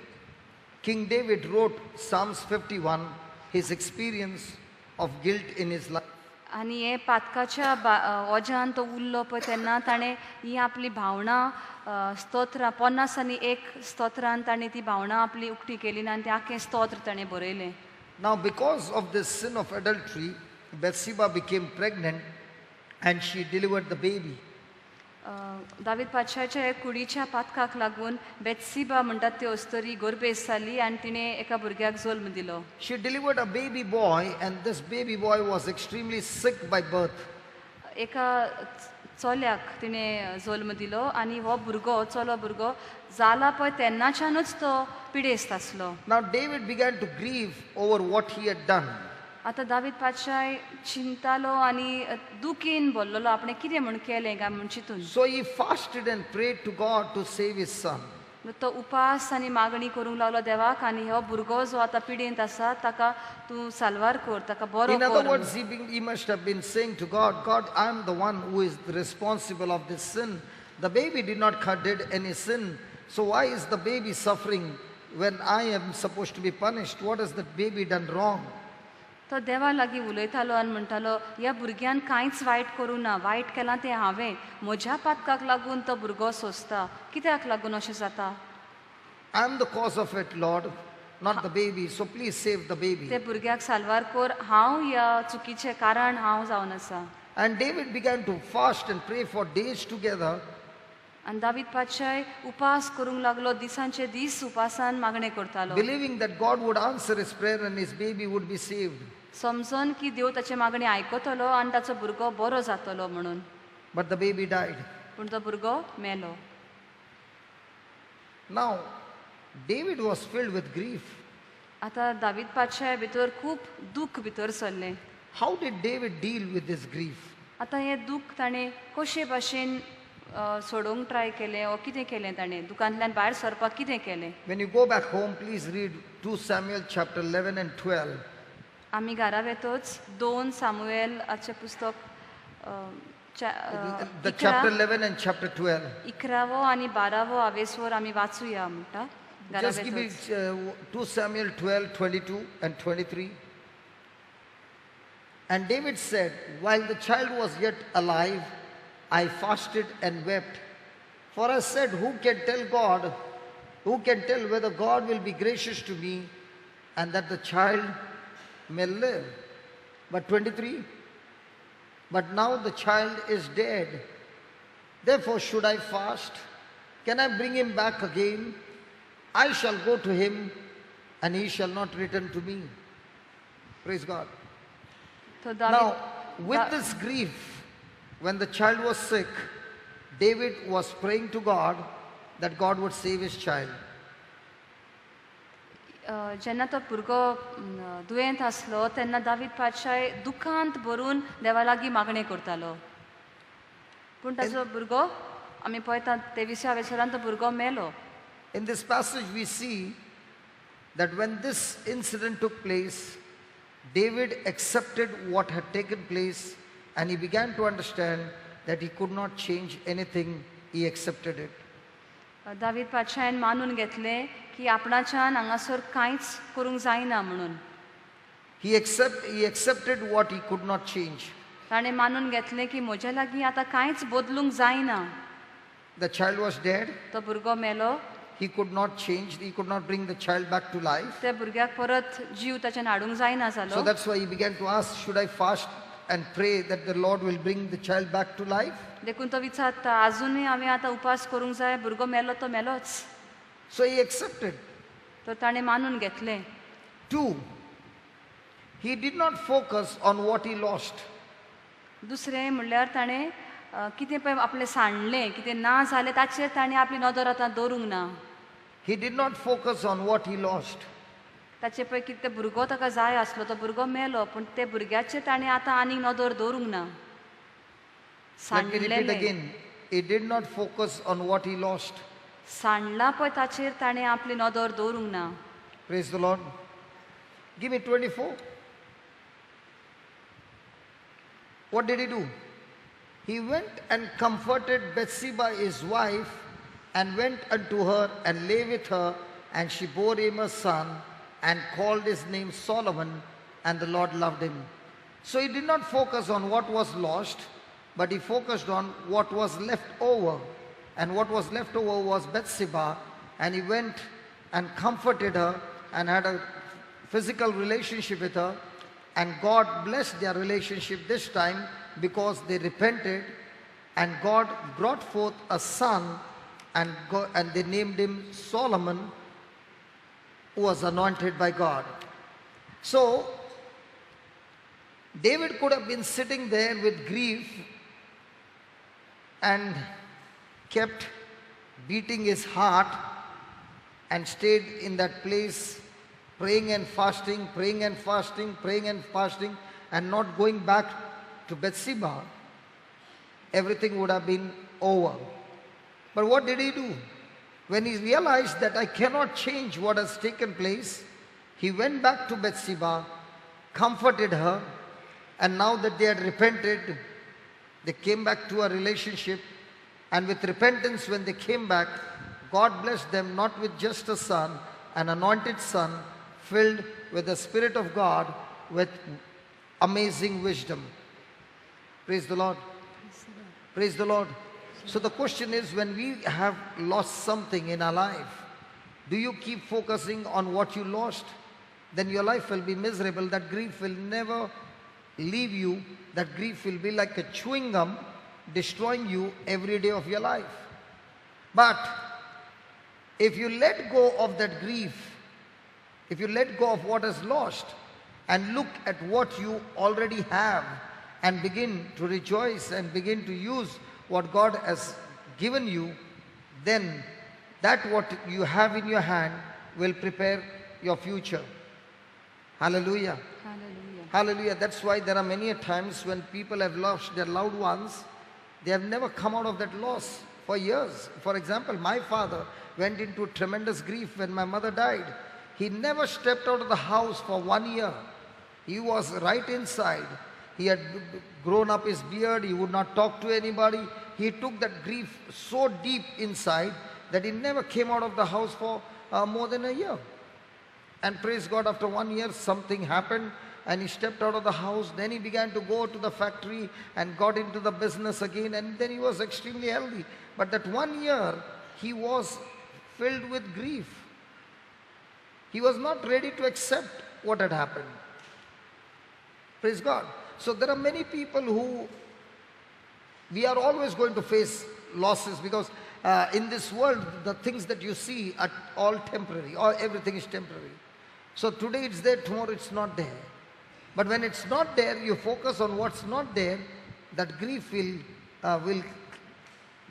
King David wrote Psalms 51, his experience of guilt in his life. आनी हे पातकाच्या ओज्यान तो उरलो पळय तेन्ना ताणें ही आपली भावना स्तोत्रां 50 स्तोत्रान ताणें ती भावना आपली उक्ती केली आनी तें आख्खें स्तोत्र ताणें बरयलें. Now because of this sin of adultery, Bathsheba became pregnant and she delivered the baby. David पातशाच्या कुडीच्या पातकाक लागून बेत्सिबा म्हणटात ती ओस्तोरी गोरबेस जाली आनी तिणें एका भुरग्याक जल्म दिलो. She delivered a baby boy, and this baby boy was extremely sick by birth. एका चल्याक तिणें जल्म दिलो आनी हो भुरगो चलो भुरगो जाला पळय तेन्नाच्यानूच तो पिडेस्त आसलो. Now David began to grieve over what he had done. आतां दावीद पातशाय चिंतालो आनी दुखीन बोल्लोलो आपणें कितें म्हूण केलें काय म्हूण चिंतून. So he fasted and prayed to God to save his son. तो उपास आनी मागणी करूंक लागलो देवाक आनी हो भुरगो जो आतां पिडेंत आसा ताका तूं साल्वार कर, ताका बरो In other कर. words, he must have been saying to God, God, I am the one who is responsible of this sin. The baby did not did any sin. So why is the baby suffering when I am supposed to be punished? What has that baby done wrong? तो देवा लागीं उलयतालो आनी म्हणटालो ह्या भुरग्यान कांयच वायट करूं ना, वायट केलां तें हांवें, म्हज्या पातकाक लागून तो भुरगो सोंसता, कित्याक लागून अशें जाता. I am the cause of it, Lord, not the baby. So please save the baby. ते भुरग्याक साल्वार कर, हांव ह्या चुकीचें कारण हांव जावन आसा. And David began to fast and pray for days together. आनी दावीद पातशाय उपास करूंक लागलो, दिसांचे दीस उपासान मागणें करतालो, believing that God would answer his prayer and his baby would be saved. समजून की देव ताचे मागणी आयकतलो आनी ताचो भुरगो बरो जातलो म्हणून. But the baby died. पूण तो भुरगो मेलो. Now, David was filled with grief. आतां दावीद पातशाय भितर खूब दूख भितर सरलें. How did David deal with this grief? आतां हें दूख ताणें कशे भाशेन सोडोवंक ट्राय केलें ओ कितें केलें ताणें, दुकांतल्यान भायर सरपाक कितें केलें. When you go back home, please read 2 Samuel chapter 11 and 12. आमी घरा वेतोच 2 सामुएलाचें पुस्तक The chapter 11 and chapter 12. 11वो आनी 12वो हावेसवर आमी वाचुया म्हणटा. Just give me 2 Samuel 12, 22 and 23. And David said, while the child was yet alive, I fasted and wept. For I said, who can tell whether God will be gracious to me and that the child may live? But 23, but now the child is dead. Therefore should I fast? Can I bring him back again? I shall go to him and he shall not return to me. Praise God. तो Now, David with this grief, when the child was sick, David was praying to God that God would save his child. जेन्ना तो भुरगो दुयेंत आसलो तेन्ना दावीद पातशाय दुखांत भरून देवा लागीं मागणी करतालो पूण ताचो भुरगो आमी पळयता 23व्या वेसरान तो भुरगो मेलो. In this passage, we see that when this incident took place, David accepted what had taken place and he began to understand that he could not change anything. He accepted it. David पातशायन मानून घेतलें की आपणाच्यान हांगासर कांयच करूंक जायना म्हणून. He accepted what he could not change. ताणें मानून घेतलें की म्हज्या लागीं आतां कांयच बदलूंक जायना. The child was dead. तो भुरगो मेलो. He could not change. He could not bring the child back to life. त्या भुरग्याक परत जीव ताच्यान हाडूंक जायना So जालो. that's why he began to ask, should I fast and pray that the Lord will bring the child back to life? देखून तो विचारता अजूनही हांवें आतां उपास करूंक जाय भुरगो मेलो तो मेलोच. So he accepted. तो ताणें मानून घेतलें. 2, he did not focus on what he lost. दुसरें म्हणल्यार ताणें कितें पळय आपलें सांडलें कितें ना जालें ताचेर ताणें आपली नदर आतां दवरूंक ना. He did not focus on what he lost. ताचे पळय कितें भुरगो ताका जाय आसलो तो भुरगो मेलो पूण ते भुरग्याचेर ताणें आतां आनीक नदर दवरूंक ना. Let me repeat again. He did not focus on what he lost. सांडला पळय ताचेर ताणें आपली नदर दवरूंक ना. Praise the Lord. Give me 24. What did he do? He went and comforted Bathsheba, his wife, and went unto her and lay with her, and she bore him a son and called his name Solomon, and the Lord loved him. So he did not focus on what was lost, but he focused on what was left over. And what was left over was Bathsheba, and he went and comforted her and had a physical relationship with her, and God blessed their relationship this time because they repented, and God brought forth a son, and they named him Solomon, who was anointed by God. So David could have been sitting there with grief and kept beating his heart and stayed in that place praying and fasting, praying and fasting, praying and fasting, and not going back to Bathsheba. Everything would have been over. But what did he do? When he realized that I cannot change what has taken place, he went back to Bathsheba, comforted her, and now that they had repented, they came back to a relationship. And with repentance, when they came back, God blessed them not with just a son, an anointed son, filled with the Spirit of God, with amazing wisdom. Praise the Lord. Praise the Lord. So the question is, when we have lost something in our life, do you keep focusing on what you lost? Then your life will be miserable. That grief will never leave you. That grief will be like a chewing gum, destroying you every day of your life. But if you let go of that grief, if you let go of what is lost and look at what you already have and begin to rejoice and begin to use what God has given you, then that what you have in your hand will prepare your future. Hallelujah. Hallelujah. Hallelujah. That's why there are many times when people have lost their loved ones, they have never come out of that loss for years. For example, my father went into tremendous grief when my mother died. He never stepped out of the house for 1 year. He was right inside. He had grown up his beard. He would not talk to anybody. He took that grief so deep inside that he never came out of the house for more than a year. And praise God, after 1 year something happened and he stepped out of the house. Then he began to go to the factory and got into the business again, and then he was extremely healthy. But that 1 year he was filled with grief. He was not ready to accept what had happened. Praise God. So there are many people who, we are always going to face losses, because in this world the things that you see are all temporary, or everything is temporary. So today it's there, tomorrow it's not there. But when it's not there, you focus on what's not there. That grief will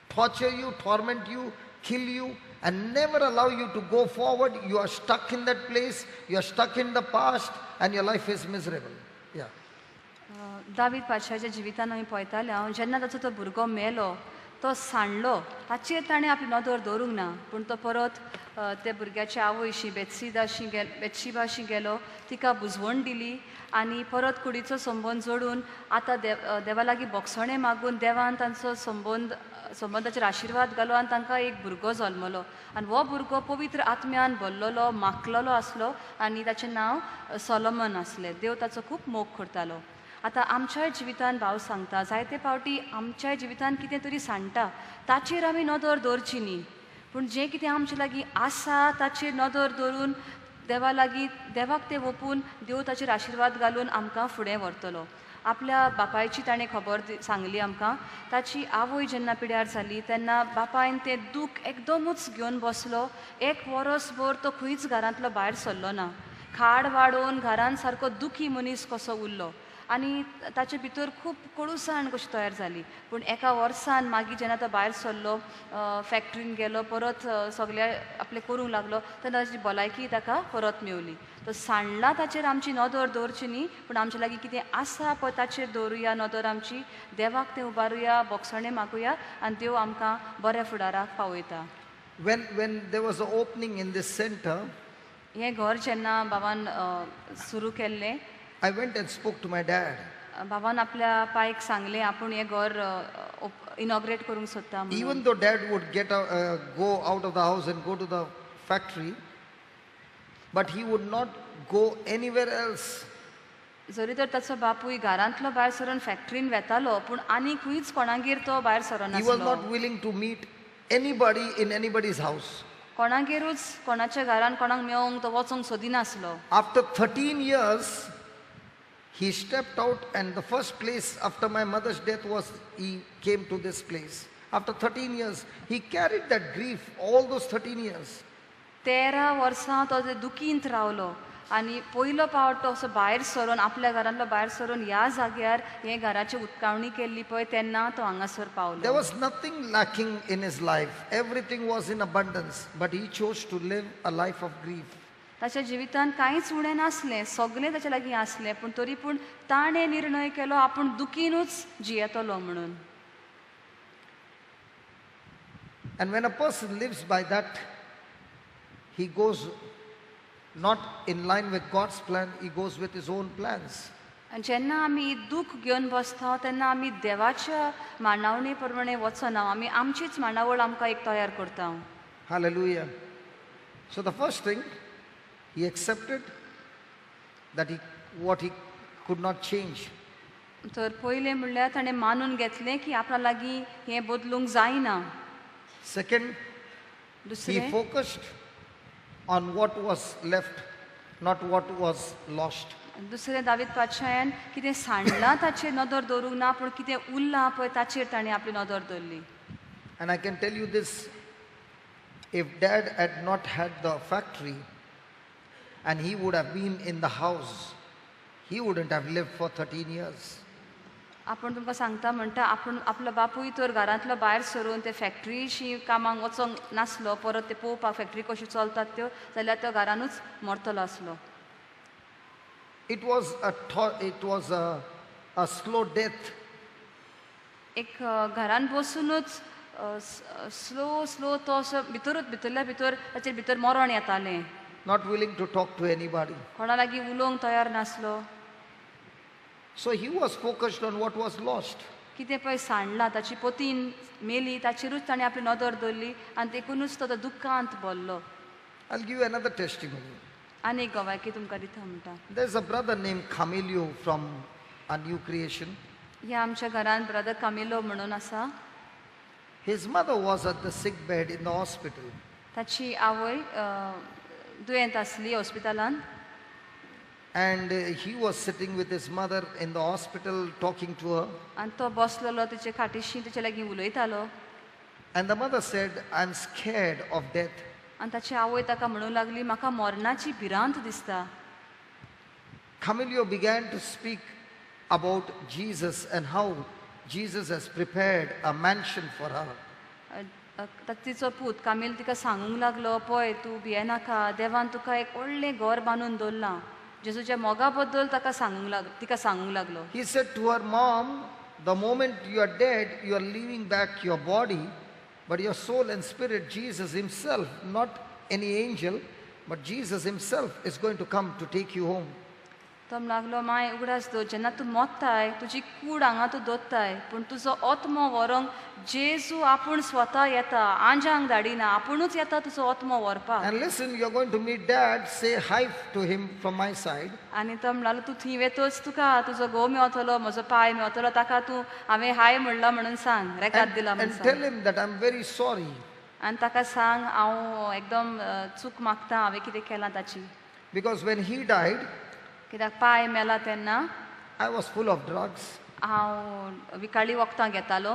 torture you, torment you, kill you, and never allow you to go forward. You are stuck in that place, you are stuck in the past, and your life is miserable. Yeah. David पातशाच्या जिवितान आमी पळयताले हांव, जेन्ना ताचो तो भुरगो मेलो, तो सांडलो, ताचेर ताणें आपली नदर दवरूंक ना. पूण तो परत त्या भुरग्याच्या आवयशी बेतशिबाशी गेलो, तिका बुजवण दिली, आनी परत कुडीचो संबंद जोडून आतां देवा लागीं बोगसणे मागून देवान तांचो संबंदाचेर आशिर्वाद घालो, आनी तांकां एक भुरगो जल्मलो. आनी हो भुरगो पवित्र आत्म्यान भरलेलो, माखलेलो आसलो, आनी ताचें नांव सोलोमन आसलें. देव ताचो खूब मोग करतालो. आतां आमच्याय जिवितान भाव सांगता, जायते फावटी आमच्याय जिवितान कितें तरी सांडटा, ताचेर आमी नदर दवरची न्ही, पूण जें कितें आमचे लागीं आसा ताचेर नदर दवरून देवा लागीं देवाक तें ओपून देव ताचेर आशिर्वाद घालून आमकां फुडें व्हरतलो. आपल्या बापायची ताणें खबर सांगली आमकां. ताची आवय जेन्ना पिड्यार जाली तेन्ना बापायन तें दूख एकदमूच घेवन बसलो. 1 वर्सभर तो खंयच घरांतलो भायर सरलो ना. खाड वाडोवन घरान सारको दुखी मनीस कसो उरलो, आनी ताचे भितर खूब कडूसाण कशी तयार जाली. पूण एका वर्सान मागीर जेन्ना तो भायर सरलो, फॅक्ट्रीन गेलो, परत सगळें आपलें करूंक लागलो, तेन्ना ताची भलायकी ताका परत मेवली. तो सांडला ताचेर आमची नदर दवरची न्ही, पूण आमचे लागीं कितें आसा पळय ताचेर दवरुया नदर आमची, देवाक तें उबारुया, बोगसणें मागुया, आनी देव आमकां बऱ्या फुडाराक पावयता. When there was an opening in this center, हें घर जेन्ना बाबान सुरू केल्लें, I went and spoke to my dad. बाबान आपल्या पायक सांगलें आपूण हें घर इनॉग्रेट करूंक सोदता म्हणून. Even though dad would go out of the house and go to the factory, but he would not go anywhere else. जरी तर ताचो बापूय घरांतलो भायर सरून फॅक्ट्रीन वेतालो, पूण आनी खंयच कोणागेर तो भायर He was सरनासलो. not willing to meet anybody in anybody's house. कोणागेरूच कोणाच्या घरान कोणाक मेळोंक तो वचोंक सोदिनासलो. After 13 years, he stepped out, and the first place after my mother's death was he came to this place. After 13 years, he carried that grief all those 13 years. 13 वर्सां तो दुखींत रावलो, आनी पयलो पावट तो असो भायर सरून आपल्या घरांतलो भायर सरून ह्या जाग्यार हे घराची उदकावणी केल्ली पळय तेन्ना तो हांगासर There पावलो. was nothing lacking in his life. Everything was in abundance, but he chose to live a life of grief. ताच्या जिवितान कांयच उणें नासलें, सगळें ताच्या लागीं आसलें, पूण तरी पूण ताणें निर्णय केलो आपूण दुखीनूच जियेतलो म्हणून. And when a person lives by that, he goes not in line with God's plan, he goes with his own plans. आनी जेन्ना आमी दूख घेवन बसता तेन्ना आमी देवाच्या मांडावणी प्रमाणे वचना, आमी आमचीच मांडावळ आमकां एक तयार करता. Hallelujah. So the first thing, he accepted that what he could not change. तर पयलें म्हणल्यार ताणें मानून घेतलें की आपल्या लागीं हें बदलूंक जायना. Second, he दुसरें, focused on what was left, not what was lost. दुसरें दावीद पातशायान कितें सांडलां ताचेर नदर दवरूंक ना, पूण कितें उरलां पळय ताचेर ताणें आपली नदर दवरली. And I can tell you this, if dad had not had the factory and he would have been in the house, he wouldn't have lived for 13 years. आपूण तुमकां सांगता म्हणटा, आपूण आपलो बापूय तर घरांतलो भायर सरून ते फॅक्ट्रीशी कामाक वचोंक नासलो, परत ते पळोवपाक फॅक्ट्री कशी चलतात त्यो, जाल्यार तो घरानूच मरतलो आसलो. It was a slow death. एक घरान बसूनच स्लो तो असो भितरल्या भितर ताचेर भितर मरण येतालें. Not willing to talk to anybody. कोणा लागीं उलोवंक तयार नासलो. So he was focused on what was lost. कितें पळय सांडलां, ताची पतीन मेली, ताचेरूच ताणें आपली नदर दवरली, आनी देखूनच तो दुख्खांत भरलो. I'll give you another testimony. आनी एक गवायकी तुमकां दिता म्हणटा. There's a brother named Camilio from a new creation. ह्या आमच्या घरान ब्रदर कामिलो म्हणून आसा. His mother was at the sick bed in the hospital. ताची आवय दुयेंत आसली हॉस्पिटलान. And he was sitting with his mother in the hospital talking to her. आनी तो बसलेलो तिचे खाटीशी तिचे लागीं उलयतालो. And the mother said, I'm scared of death. आनी ताची आवय ताका म्हणूंक लागली म्हाका मरणाची भिरांत दिसता. Camilio began to speak about Jesus and how Jesus has prepared a mansion for her. तिचो पूत कामील तिका सांगूंक लागलो पळय तूं भियेनाका देवान तुका एक व्हडलें घर बांदून दवरलां. जेजूच्या मोगा बद्दल तिका सांगूंक लागलो. He said to her, Mom, the moment you are dead, you are leaving back your body, but your soul and spirit, Jesus himself, not any angel, but Jesus himself is going to come to take you home. तो लागलो my उगडास दो जेन्ना तूं मोत्ताय तुजी कूड हांगा तूं दोत्ताय पूण तुजो आत्मो व्हरोंक जेजू आपूण स्वता येता आंजांक धाडिना आपुणूच येता तुजो आत्मो व्हरपाक. And listen, you are going to meet Dad, say hi to him from my side. आनी तो म्हणलो तूं थंय वेतोच तुका तुजो घोव मेवतलो म्हजो पाय मेवतलो ताका तूं हांवें हाय म्हणलो म्हणून सांग रेकाद दिला म्हणून And सांग. tell him that I'm very sorry. आनी ताका सांग हांव एकदम चूक मागता हांवें कितें केलां ताची. Because when he died, कित्याक पाय मेला तेन्ना I was full of drugs. हांव विकाळी वखदां घेतालो.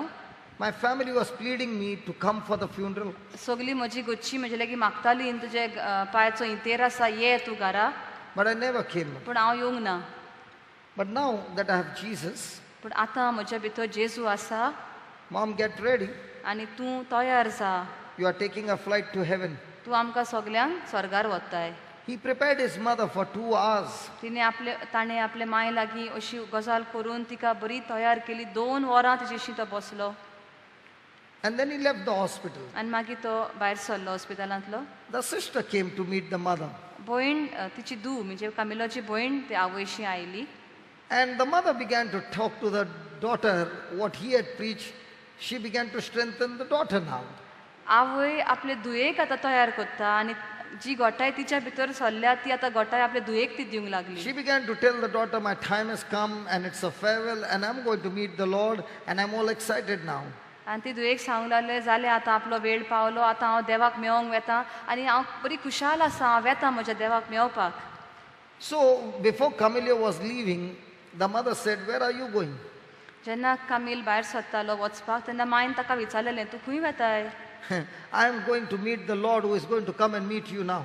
My family was pleading me to come for the funeral. सगळी म्हजी घरची म्हजे लागीं मागताली तुजे पांयाचो इंतेर आसा ये तूं घरा. But I never came. पूण हांव येवंक ना. But now that I have Jesus, पूण आतां म्हज्या भितर जेजू आसा. Mom, get ready. आनी तूं तयार जा. You are taking a flight to heaven. तूं आमकां सगल्यांक स्वर्गार व्हरताय. He prepared his mother for 2 hours. ताणें आपले माय लागीं अशी गजाल करून तिका बरी तयार केली. 2 वरां तिचेशी तो बसलो. And then he left the hospital. आनी मागीर तो भायर सरलो हॉस्पिटलांतलो. The sister came to meet the mother. भयण तिची धूव म्हणजे कामिलोची भयण ते आवयशी oily. And the mother began to talk to the daughter what he had preached. She began to strengthen the daughter now. आवय आपले धुयेक आतां तयार करता आनी जी गोठाय तिच्या भितर सरल्या ती आतां गोठाय आपले धुयेक ती दिवंक लागली. She began to tell the daughter, my time has come and it's a farewell and I'm going to meet the Lord and I'm all excited now. आनी ती धुयेक सांगूंक लागले जालें आतां आपलो वेळ पावलो आतां हांव देवाक मेळोंक वेता आनी हांव बरी खुशाल आसा हांव वेता म्हज्या देवाक मेळोवपाक. So before Camilio was leaving, the mother said, where are you going? जेन्ना कामील भायर सरतालो वचपाक तेन्ना मायन ताका विचारलेलें तूं खंय वेताय. I am going to meet the Lord who is going to come and meet you now.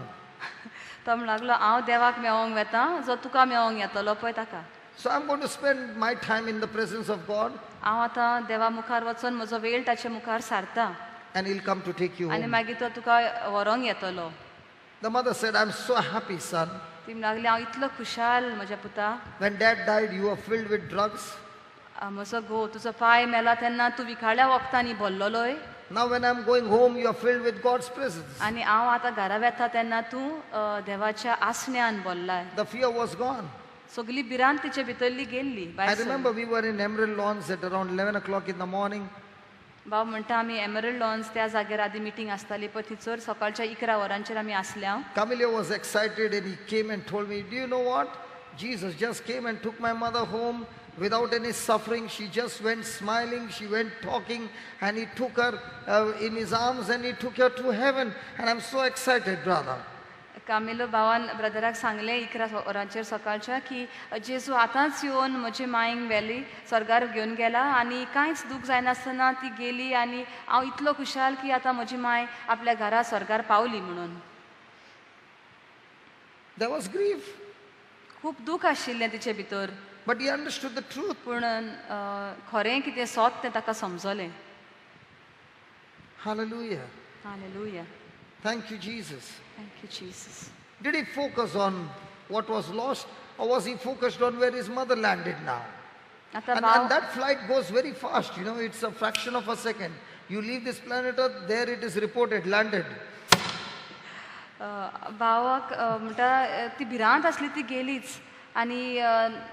तो म्हणूंक लागलो हांव देवाक मेळोंक वेता जो तुका मेळोंक येतलो पळय ताका. So I'm going to spend my time in the presence of God. हांव आतां देवा मुखार वचून म्हजो वेळ ताचे मुखार सारता. And he'll come to take you आनी home. मागीर तो तुका व्हरोंक येतलो. The mother said, I'm so happy, son. ती लागली हांव इतलो खुशाल म्हज्या पुता. When dad died, you were filled with drugs. म्हजो घोव तुजो पाय मेला तेन्ना तूं विकाळ्या वखदांनी भरलोय. Now when I'm going home, you are filled with God's presence. आनी हांव आतां घरा वेता तेन्ना तूं देवाच्या आसण्यान भरलाय. The fear was gone. सगली भिरांत तिचे भितरली गेल्ली. I remember we were in Emerald Lawns at around 11 o'clock in the morning. भाव म्हणटा आमी एमरल्ड लॉन्स त्या जाग्यार आदी मिटींग आसताली पळय थंयसर सकाळच्या 11 वरांचेर आमी आसल्या. Camilio was excited and he came and told me, do you know what? Jesus just came and took my mother home without any suffering. She just went smiling, she went talking, and he took her in his arms and he took her to heaven. And I'm so excited, brother. Camilo भावान ब्रदराक सांगले 11 वरांचेर सकाळच्या की जेजू आतांच येवन म्हजे मायंक व्हेली स्वर्गार घेवन गेला आनी कांयच दूख जायनासतना ती गेली आनी हांव इतलो खुशाल की आतां म्हजी माय आपल्या घरा स्वर्गार पावली म्हणून. There was grief. खूब दूख आशिल्लें तिचे भितर. But he understood the truth. पूण खरें कितें सत तें ताका समजलें. Hallelujah. Hallelujah. Thank you, Jesus. Thank you, Jesus. Did he focus on what was lost, or was he focused on where his mother landed now? And that flight goes very fast, you know, it's a fraction of a second. You leave this planet Earth, there it is reported, landed. भावाक म्हणटा ती भिरांत आसली ती गेलीच आनी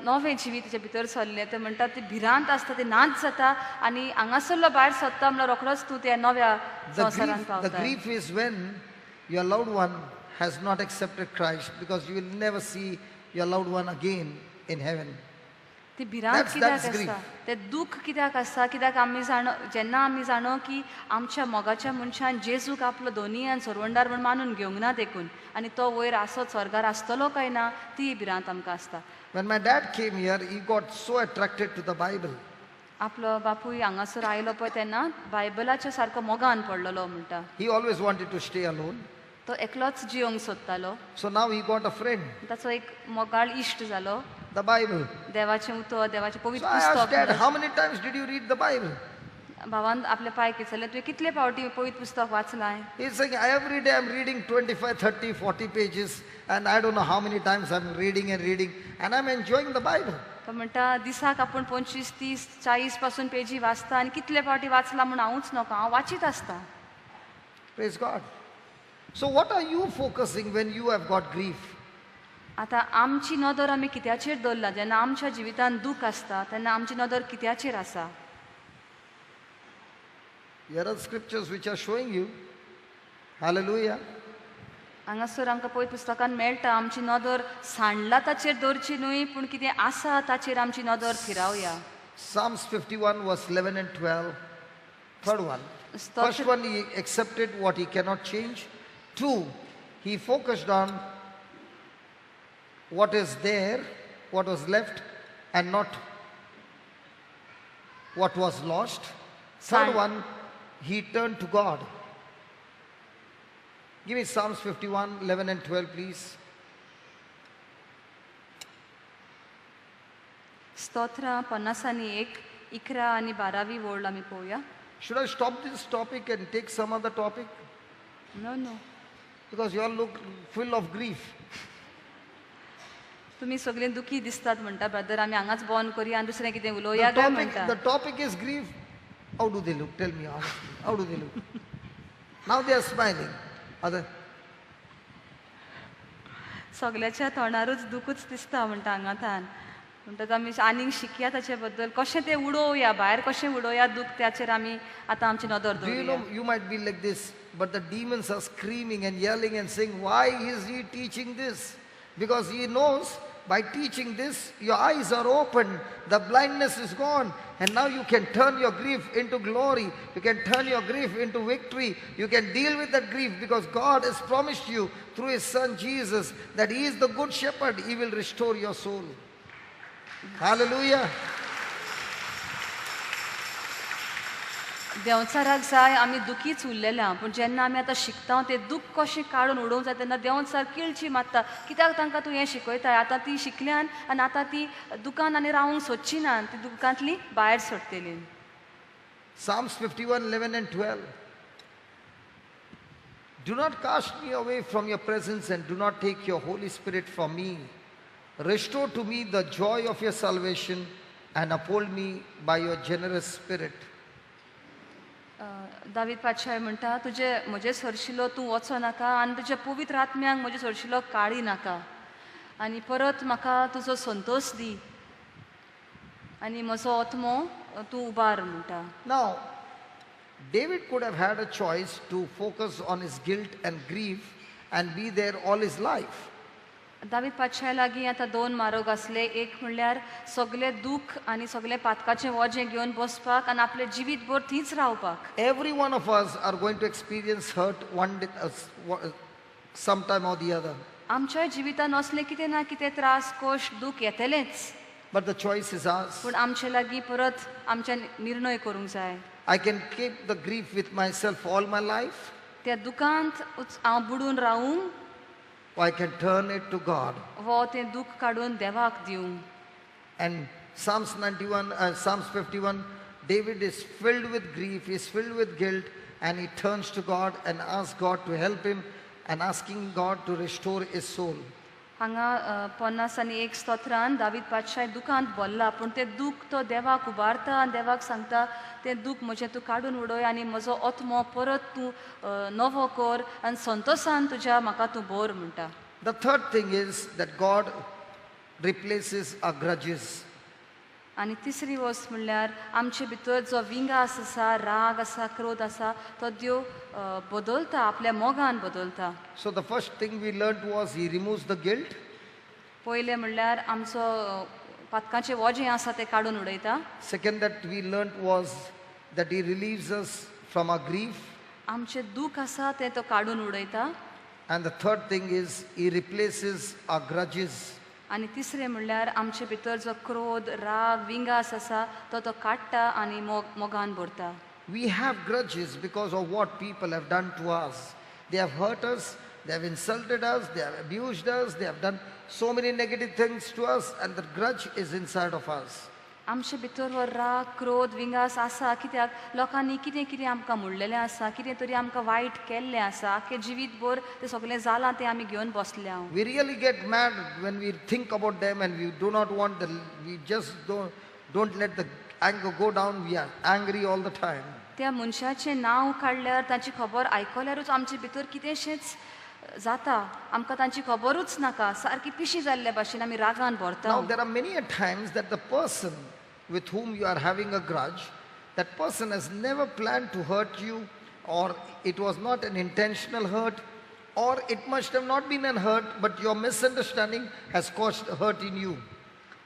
नवें जिवीत तिच्या भितर सरलें ते म्हणटा ती भिरांत आसता ती नाच जाता आनी हांगासरलो भायर सरता म्हणल्यार रोखडोच तूं त्या नव्या संवसारांत पावता. The grief is when your loved one has not accepted Christ, because you will never see your loved one again in heaven. ती भिरांत That's कित्याक grief. आसता तें दूख कित्याक आसता कित्याक आमी जेन्ना आमी जाणो की आमच्या मोगाच्या मनशान जेजूक आपलो दोनी आनी सोरवंडार म्हण मानून घेवंक ना देखून आनी तो वयर आसत स्वर्गार आसतलो काय ना ती भिरांत आमकां आसता. When my dad came here, he got so attracted to the Bible. आपलो बापूय हांगासर आयलो पळय तेन्ना बायबलाच्या सारको मोगान पडलेलो म्हणटा. He always wanted to stay alone. तो एकलोच जियोंक सोदतालो. So now he got a friend, ताचो एक मोगाळ इश्ट जालो. the Bible. देवाचें उतर देवाचें So पवित्र I asked Dad, पुस्तक. how many times did you read the Bible? भावान आपले पांय किचले तुवें कितले फावटी पवित्र पुस्तक वाचलाय? He's saying, every day I'm reading 25, 30, 40 pages, and I don't know how many times I'm reading, and I'm enjoying the Bible. तो म्हणटा दिसाक आपूण 25, 30, 40 पासून पेजी वाचता आनी कितले फावटी वाचला म्हूण हांवूच नका हांव वाचीत आसता. Praise God. So what are you focusing when you have got grief? आतां आमची नदर आमी कित्याचेर दवरला जेन्ना आमच्या जिवितान दूख आसता तेन्ना आमची नदर कित्याचेर आसा? Here are scriptures which are showing you. Hallelujah. हांगासर आमकां पळय पुस्तकान मेळटा आमची नदर सांडला ताचेर दवरची न्हय पूण कितें आसा ताचेर आमची नदर फिरावया. Psalms 51 verse 11 and 12. Third one. First one, he accepted what he cannot change. Two, he focused on what is there, what was left, and not what was lost. Third one, he turned to God. Give me Psalms 51, 11 and 12, please. स्तोत्र 51, 11 आनी 12 ओळ आमी पळोवया. Should I stop this topic and take some other topic? No Because you all look full of grief. तुमी सगळे दुखी दिसतात म्हणटा ब्रदर आमी हांगाच बंद करुया आनी दुसरें कितें उलोवया काय म्हणटा. The topic is grief. How do they look? Tell me honestly. How do they look? Now they are smiling. सगल्याच्या तोंडारूच दुखूच दिसता म्हणटा हांगाथान. म्हणटच आमी आनीक शिकया ताचे बद्दल कशें तें उडोवया भायर कशें उडोवया दूख त्याचेर आमी आतां आमची नदर Do you दवरुया. know, you might be like this, but the demons are screaming and yelling and saying, why is he teaching this? Because he knows by teaching this, your eyes are open, the blindness is gone, and now you can turn your grief into glory. You can turn your grief into victory. You can deal with that grief because God has promised you through his son Jesus that he is the good shepherd. He will restore your soul. Hallelujah. देंवचाराक जाय आमी दुखीच उरलेल्या पूण जेन्ना आमी आतां शिकता तें दूख कशें काडून उडोवंक जाय तेन्ना देंवचार किळची मारता. कित्याक तांकां तूं हें शिकयताय आतां ती शिकल्यान आनी आतां ती दुकान आनी रावंक सोदची ना ती दुकांतली भायर सरतली. Psalms 51, 11 and 12. Do not cast me away from your presence and do not take your Holy Spirit from me. Restore to me the joy of your salvation and uphold me by your generous spirit. David पातशाय म्हणटा तुजे म्हजे सरशिलो तूं वचो नाका आनी तुज्या पवित्र आत्म्यांक म्हजे सरशिलो काडी नाका आनी परत म्हाका तुजो संतोष दी आनी म्हजो आत्मो तूं उबार म्हणटा. Now, David could have had a choice to focus on his guilt and grief and be there all his life. David पातशाय लागीं आतां दोन मार्ग आसले. एक म्हणल्यार सगलें दूख आनी सगलें पातकाचें वजें घेवन बसपाक आनी आपलें जिवीतभर थंयच रावपाक. Every one of us are going to experience hurt one day, sometime or the other. आमच्याय जिवितान असलें कितें ना कितें त्रास कश्ट दूख येतलेंच. But the choice is ours. पूण आमचे लागीं परत आमचे निर्णय करूंक जाय. I can keep the grief with myself all my life, त्या दुखांत हांव बुडून रावूं or I can turn it to God. वो तें दूख काडून देवाक दिवं. And Psalms 51, David is filled with grief, he is filled with guilt, and he turns to God and asks God to help him and asking God to restore his soul. हांगा 51 स्तोत्रान दावीद पातशाय दुखांत भरला पूण तें दूख तो देवाक उबारता आनी देवाक सांगता तें दूख म्हजें तूं काडून उडय आनी म्हजो आत्मो परत तूं नवो कर आनी संतोशान तुज्या म्हाका तूं भर म्हणटा. The third thing is that God replaces our grudges. आनी तिसरी वस्त म्हणल्यार आमचे भितर जो विंगास आसा, राग आसा, क्रोध आसा, तो देव बदलता, आपल्या मोगान बदलता. So the first thing we learned was he removes the guilt. पयलें म्हणल्यार आमचो पातकाचें वजें आसा तें काडून उडयता. Second that we learned was that he relieves us from our grief. आमचें दूख आसा तें तो काडून उडयता. And the third thing is he replaces our grudges. आनी तिसरें म्हणल्यार आमचे भितर जो क्रोध, राग, विंगास आसा तो काडटा आनी मोगान भरता. We have grudges because of what people have done to us. They have hurt us, they have insulted us, they have abused us, they have done so many negative things to us, and the grudge is inside of us. आमचे भितर हो राग, क्रोध, विंगास आसा कित्याक लोकांनी कितें कितें आमकां म्हणलेलें आसा, कितें तरी आमकां वायट केल्लें आसा, आख्खें जिवीतभर तें सगळें जालां तें आमी घेवन बसल्या. We really get mad when we think about them, and we do not want we just don't let the anger go down. We are angry all the time. त्या मनशाचें नांव काडल्यार ताची खबर आयकल्यारूच आमचे भितर कितेंशेंच जाता, आमकां तांची खबरूच नाका, सारकी पिशी जाल्ल्या भाशेन आमी रागान भरता. Now there are many a times that the person with whom you are having a grudge, that person has never planned to hurt you, or it was not an intentional hurt, or it must have not been an hurt, but your misunderstanding has caused hurt in you.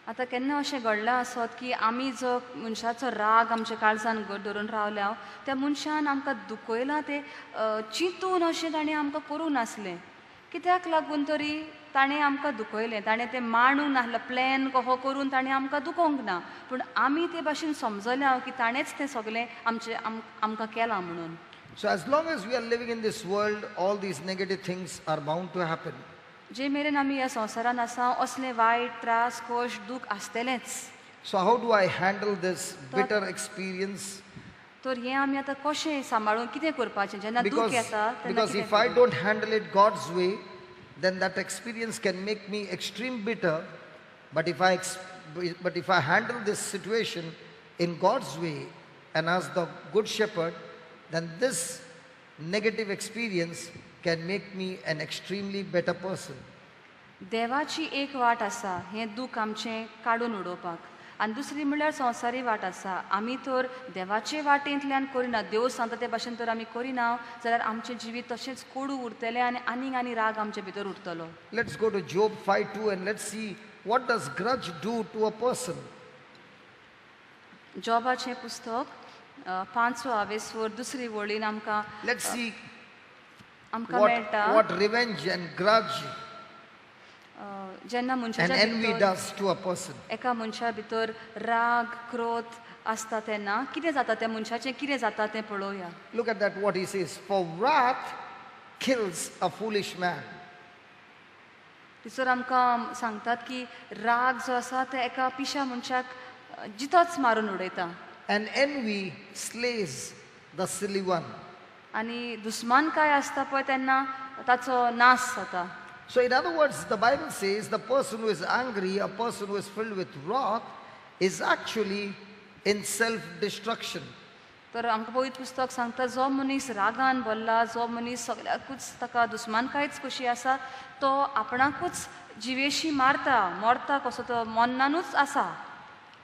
आतां केन्ना अशें घडलां आसत की आमी जो मनशाचो राग आमच्या काळजान धरून रावल्या, त्या मनशान आमकां दुखयलां तें चिंतून अशें ताणें आमकां करूं नासलें. कित्याक लागून तरी ताणें आमकां दुखयलें, ताणें तें मांडूंक नासलें, प्लॅन कहो करून ताणें आमकां दुखोवंक ना, पूण आमी ते भाशेन समजल्या की ताणेंच तें सगळें आमकां केलां म्हणून. So as long as we are living in this world, all these negative things are bound to happen. जे मेरेन आमी ह्या संवसारान आसा असलें वायट, त्रास, कश्ट, दूख आसतलेंच. So how do I handle this bitter experience? तर हें आमी आतां कशें सांबाळून कितें करपाचें जेन्ना दूख येता तेन्ना Because कितें if I don't handle it God's way, then that experience can make me extreme bitter. But if I handle this situation in God's way and as the good shepherd, then this negative experience can make me an extremely better person. देवाची एक वाट आसा हें दूख आमचें काडून उडोवपाक, आनी दुसरी म्हणल्यार संवसारी वाट आसा. आमी तर देवाचे वाटेंतल्यान करिना, देव सांगता ते भाशेन तर आमी करिना, जाल्यार आमचें जिवीत तशेंच कोडू उरतलें आनी आनी राग आमचे भितर उरतलो. Let's go to Job 5:2 and let's see what does grudge do to a person. जॉबाचें पुस्तक 5वर दुसरी वळीन आमकां Let's see आमकां मेळटा what revenge and grudge जेन्ना and मनशाच्या envy भितर does to a person. एका मनशा भितर राग, क्रोध आसता तेन्ना कितें जाता, त्या मनशाचें कितें जाता तें पळोवया. Look at that, what he says. For wrath kills a foolish man. तिसर आमकां सांगतात की राग जो आसा ते एका पिशा मनशाक जितोच मारून उडयता. And envy slays the silly one. आनी दुस्मानकाय आसता पळय तेन्ना ताचो नाश जाता. So in other words, the Bible says the person who is angry, a person who is filled with wrath, is actually in self-destruction. तर आमकां पवित्र पुस्तक सांगता जो मनीस रागान भरला, जो मनीस सगळ्याकूच ताका दुस्मानकायच कशी आसा, तो आपणाकूच जिवेशी मारता, मरता कसो तो मन्नानूच आसा.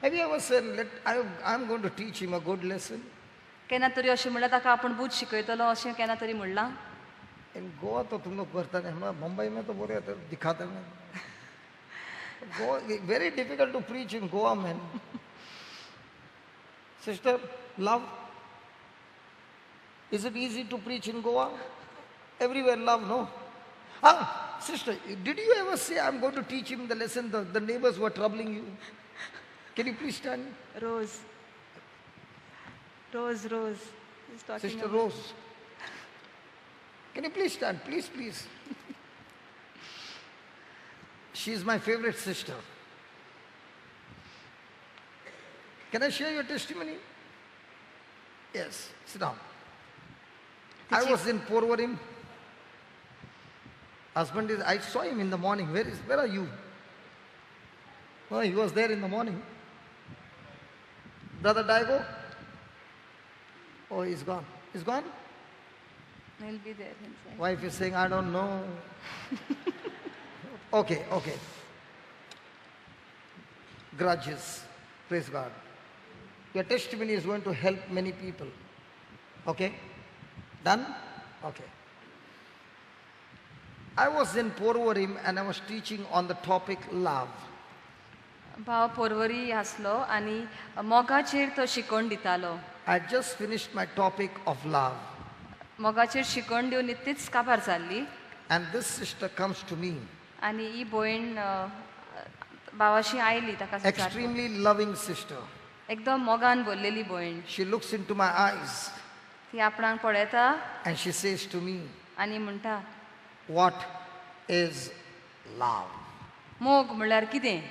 Have you ever said, I'm going to teach him a good lesson? केन्ना तरी अशें म्हणल्यार ताका आपूण बूध शिकयतलो अशें केन्ना तरी म्हणलां. In Goa तो तुम लोग करता नहीं, हम मुंबई में तो बोले दिखाते हैं. Goa, very difficult to preach in Goa, man. Sister, love. Is it easy to preach in Goa? Everywhere love, no? Sister, did you ever say, I'm going to teach him the lesson, the neighbors were troubling you? Can you please stand? Rose. He's talking Sister about- Rose. Can you please stand? Please, please. She is my favorite sister. Can I share your testimony? Yes, sit down. I was in Porvarim. I saw him in the morning. Where are you? Oh, he was there in the morning. Brother Daigo? Oh, he's gone. He's gone? He'll be there inside. Wife is saying, I don't know. Okay. Grudges. Praise God. Your testimony is going to help many people. Okay? Done? Okay. I was in Porvorim and I was teaching on the topic love. भाव पोरवरी आसलो आनी मोगाचेर तो शिकवण दितालो. I had just finished my topic of love. मोगाचेर शिकवण दिवन इतलीच काबार जाल्ली. And this sister comes to me. आनी ही भयण भावाशी आयली ताका विचारपाक. Extremely loving sister. एकदम मोगान बोललेली भयण. She looks into my eyes ती आपणाक पळयता and she says to me, आनी म्हणटा, what is love? मोग म्हणल्यार कितें?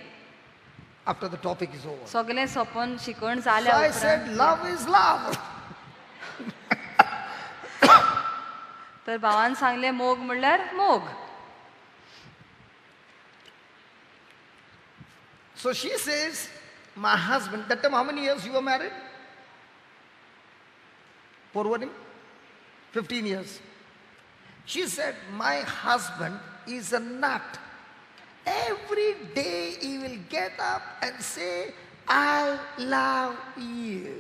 After the topic is over. सगळें सोंपोवन शिकवण So जाल्या I said, उपरांत love is love. तर भावान सांगलें मोग म्हणल्यार मोग. So she says, my husband, that time how many years you were married? Porvorim? 15 years. She said, my husband is a nut. Every day he will get up and say, I love you.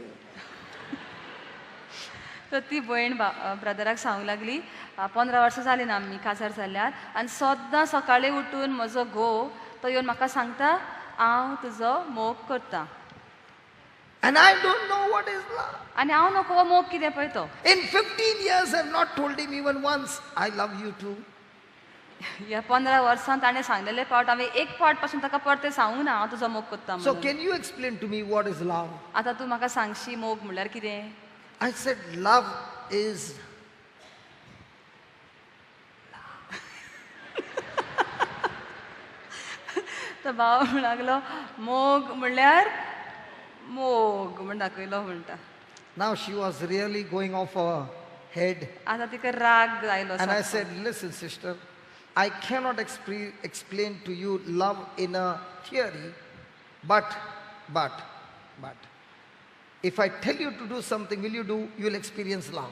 तर ती भयण ब्रदराक सांगूंक लागली, 15 वर्सां जालीं ना आमी काजार जाल्यार, आनी सद्दां सकाळीं उठून म्हजो घोव तो येवन म्हाका सांगता, हांव तुजो मोग करतां. And I don't know what is love. आनी हांव नको मोग कितें पळय तो. In 15 years I have not told him even once, I love you too. ह्या 15 वर्सांत ताणें सांगलेले पावट हांवें एक पावट पासून ताका परते सांगूंक ना हांव तुजो मोग करतां So म्हणून. can you explain to me what is love? आतां तूं म्हाका सांगशी मोग म्हणल्यार कितें? I said love is तो भाव म्हणूंक लागलो, मोग म्हणल्यार मोग म्हण दाखयलो म्हणटा. now she was really going off her head. आतां तिका राग आयलो. And I said, listen sister, I cannot explain to you love in a theory, but if I tell you to do something, will you do? You will experience love.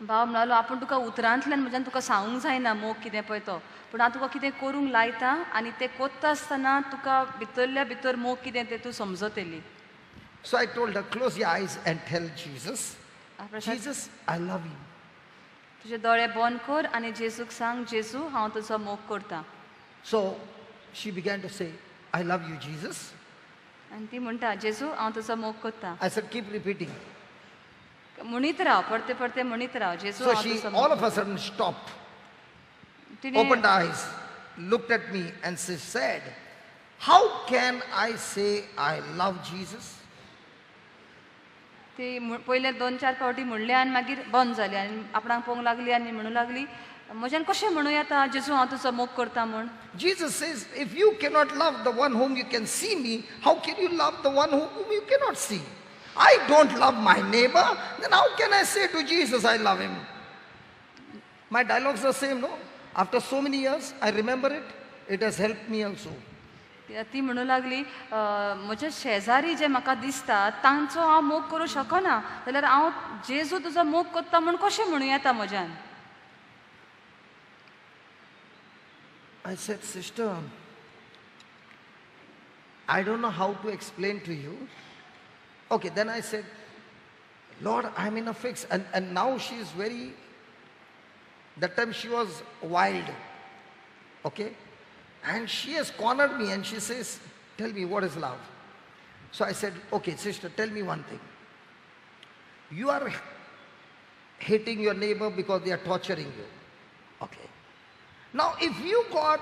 भाव म्हणालो, आपूण तुका उतरांतल्यान म्हज्यान तुका सांगूंक जायना मोग कितें पळय तो, पूण हांव तुका कितें करूंक लायता आनी तें कोत्ता आसतना तुका भितरल्या भितर मोग कितें तें तूं समजतली. So I told her, close your eyes and tell Jesus, Jesus, I love you. तुजे दोळे बंद कर आनी जेजूक सांग, जेजू हांव तुजो मोग करतां. So she began to say, I love you, Jesus. आनी ती म्हणटा, जेजू हांव तुजो मोग करतां. I said, keep repeating. म्हणीत राव, परते परते म्हणीत राव, जेजू So हांव she तुजो all मोग. of a sudden stopped, तिणें opened her eyes, looked at me and she said, how can I say I love Jesus? ती पयले 2-4 फावटी म्हणलें आनी मागीर बंद जाली आनी आपणाक पळोवंक लागली आनी म्हणूंक लागली, म्हज्यान कशें म्हणूं येता जेजू हांव तुजो मोग करतां म्हूण. Jesus says, if you cannot love the one whom you can see me, how can you love the one whom you cannot see? I don't love my neighbor, then how can I say to Jesus I love him? My dialogues are the same, no? After so many years, I remember it. It has helped me also. ती म्हणूंक लागली, म्हजे शेजारी जे म्हाका दिसता तांचो हांव मोग करूं शकना, जाल्यार हांव जेजू तुजो मोग करतां म्हूण कशें म्हणूं येता म्हज्यान. I said, sister, I don't know how to explain to you. Okay, then I said, Lord, I'm in a fix. And now she is very, that time she was wild. Okay? And she has cornered me and she says, tell me what is love. So I said, okay, sister, tell me one thing. You are hating your neighbor because they are torturing you. Okay. Now, if you got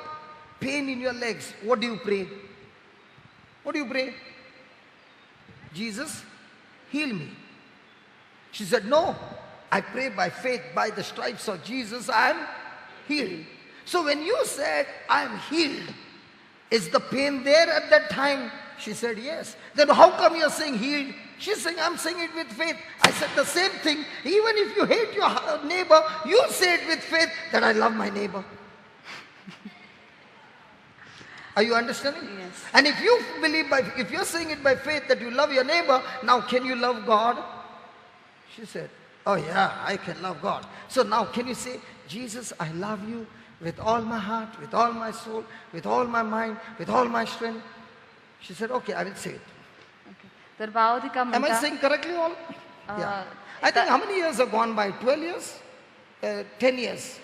pain in your legs, what do you pray? What do you pray? Jesus, heal me. She said, no, I pray by faith, by the stripes of Jesus, I am healed. So when you said, I am healed, is the pain there at that time? She said, yes. Then how come you're saying healed? She's saying, I'm saying it with faith. I said the same thing. Even if you hate your neighbor, you say it with faith that I love my neighbor. Are you understanding? Yes. And if you believe if you're saying it by faith that you love your neighbor, now can you love God? She said, oh yeah, I can love God. So now can you say, Jesus, I love you with all my heart, with all my soul, with all my mind, with all my strength? She said, okay, I will say it. तर भाव तिका Am I म्हणटा saying correctly all? Yeah. I think how many years have gone by? 12 years? 10 years?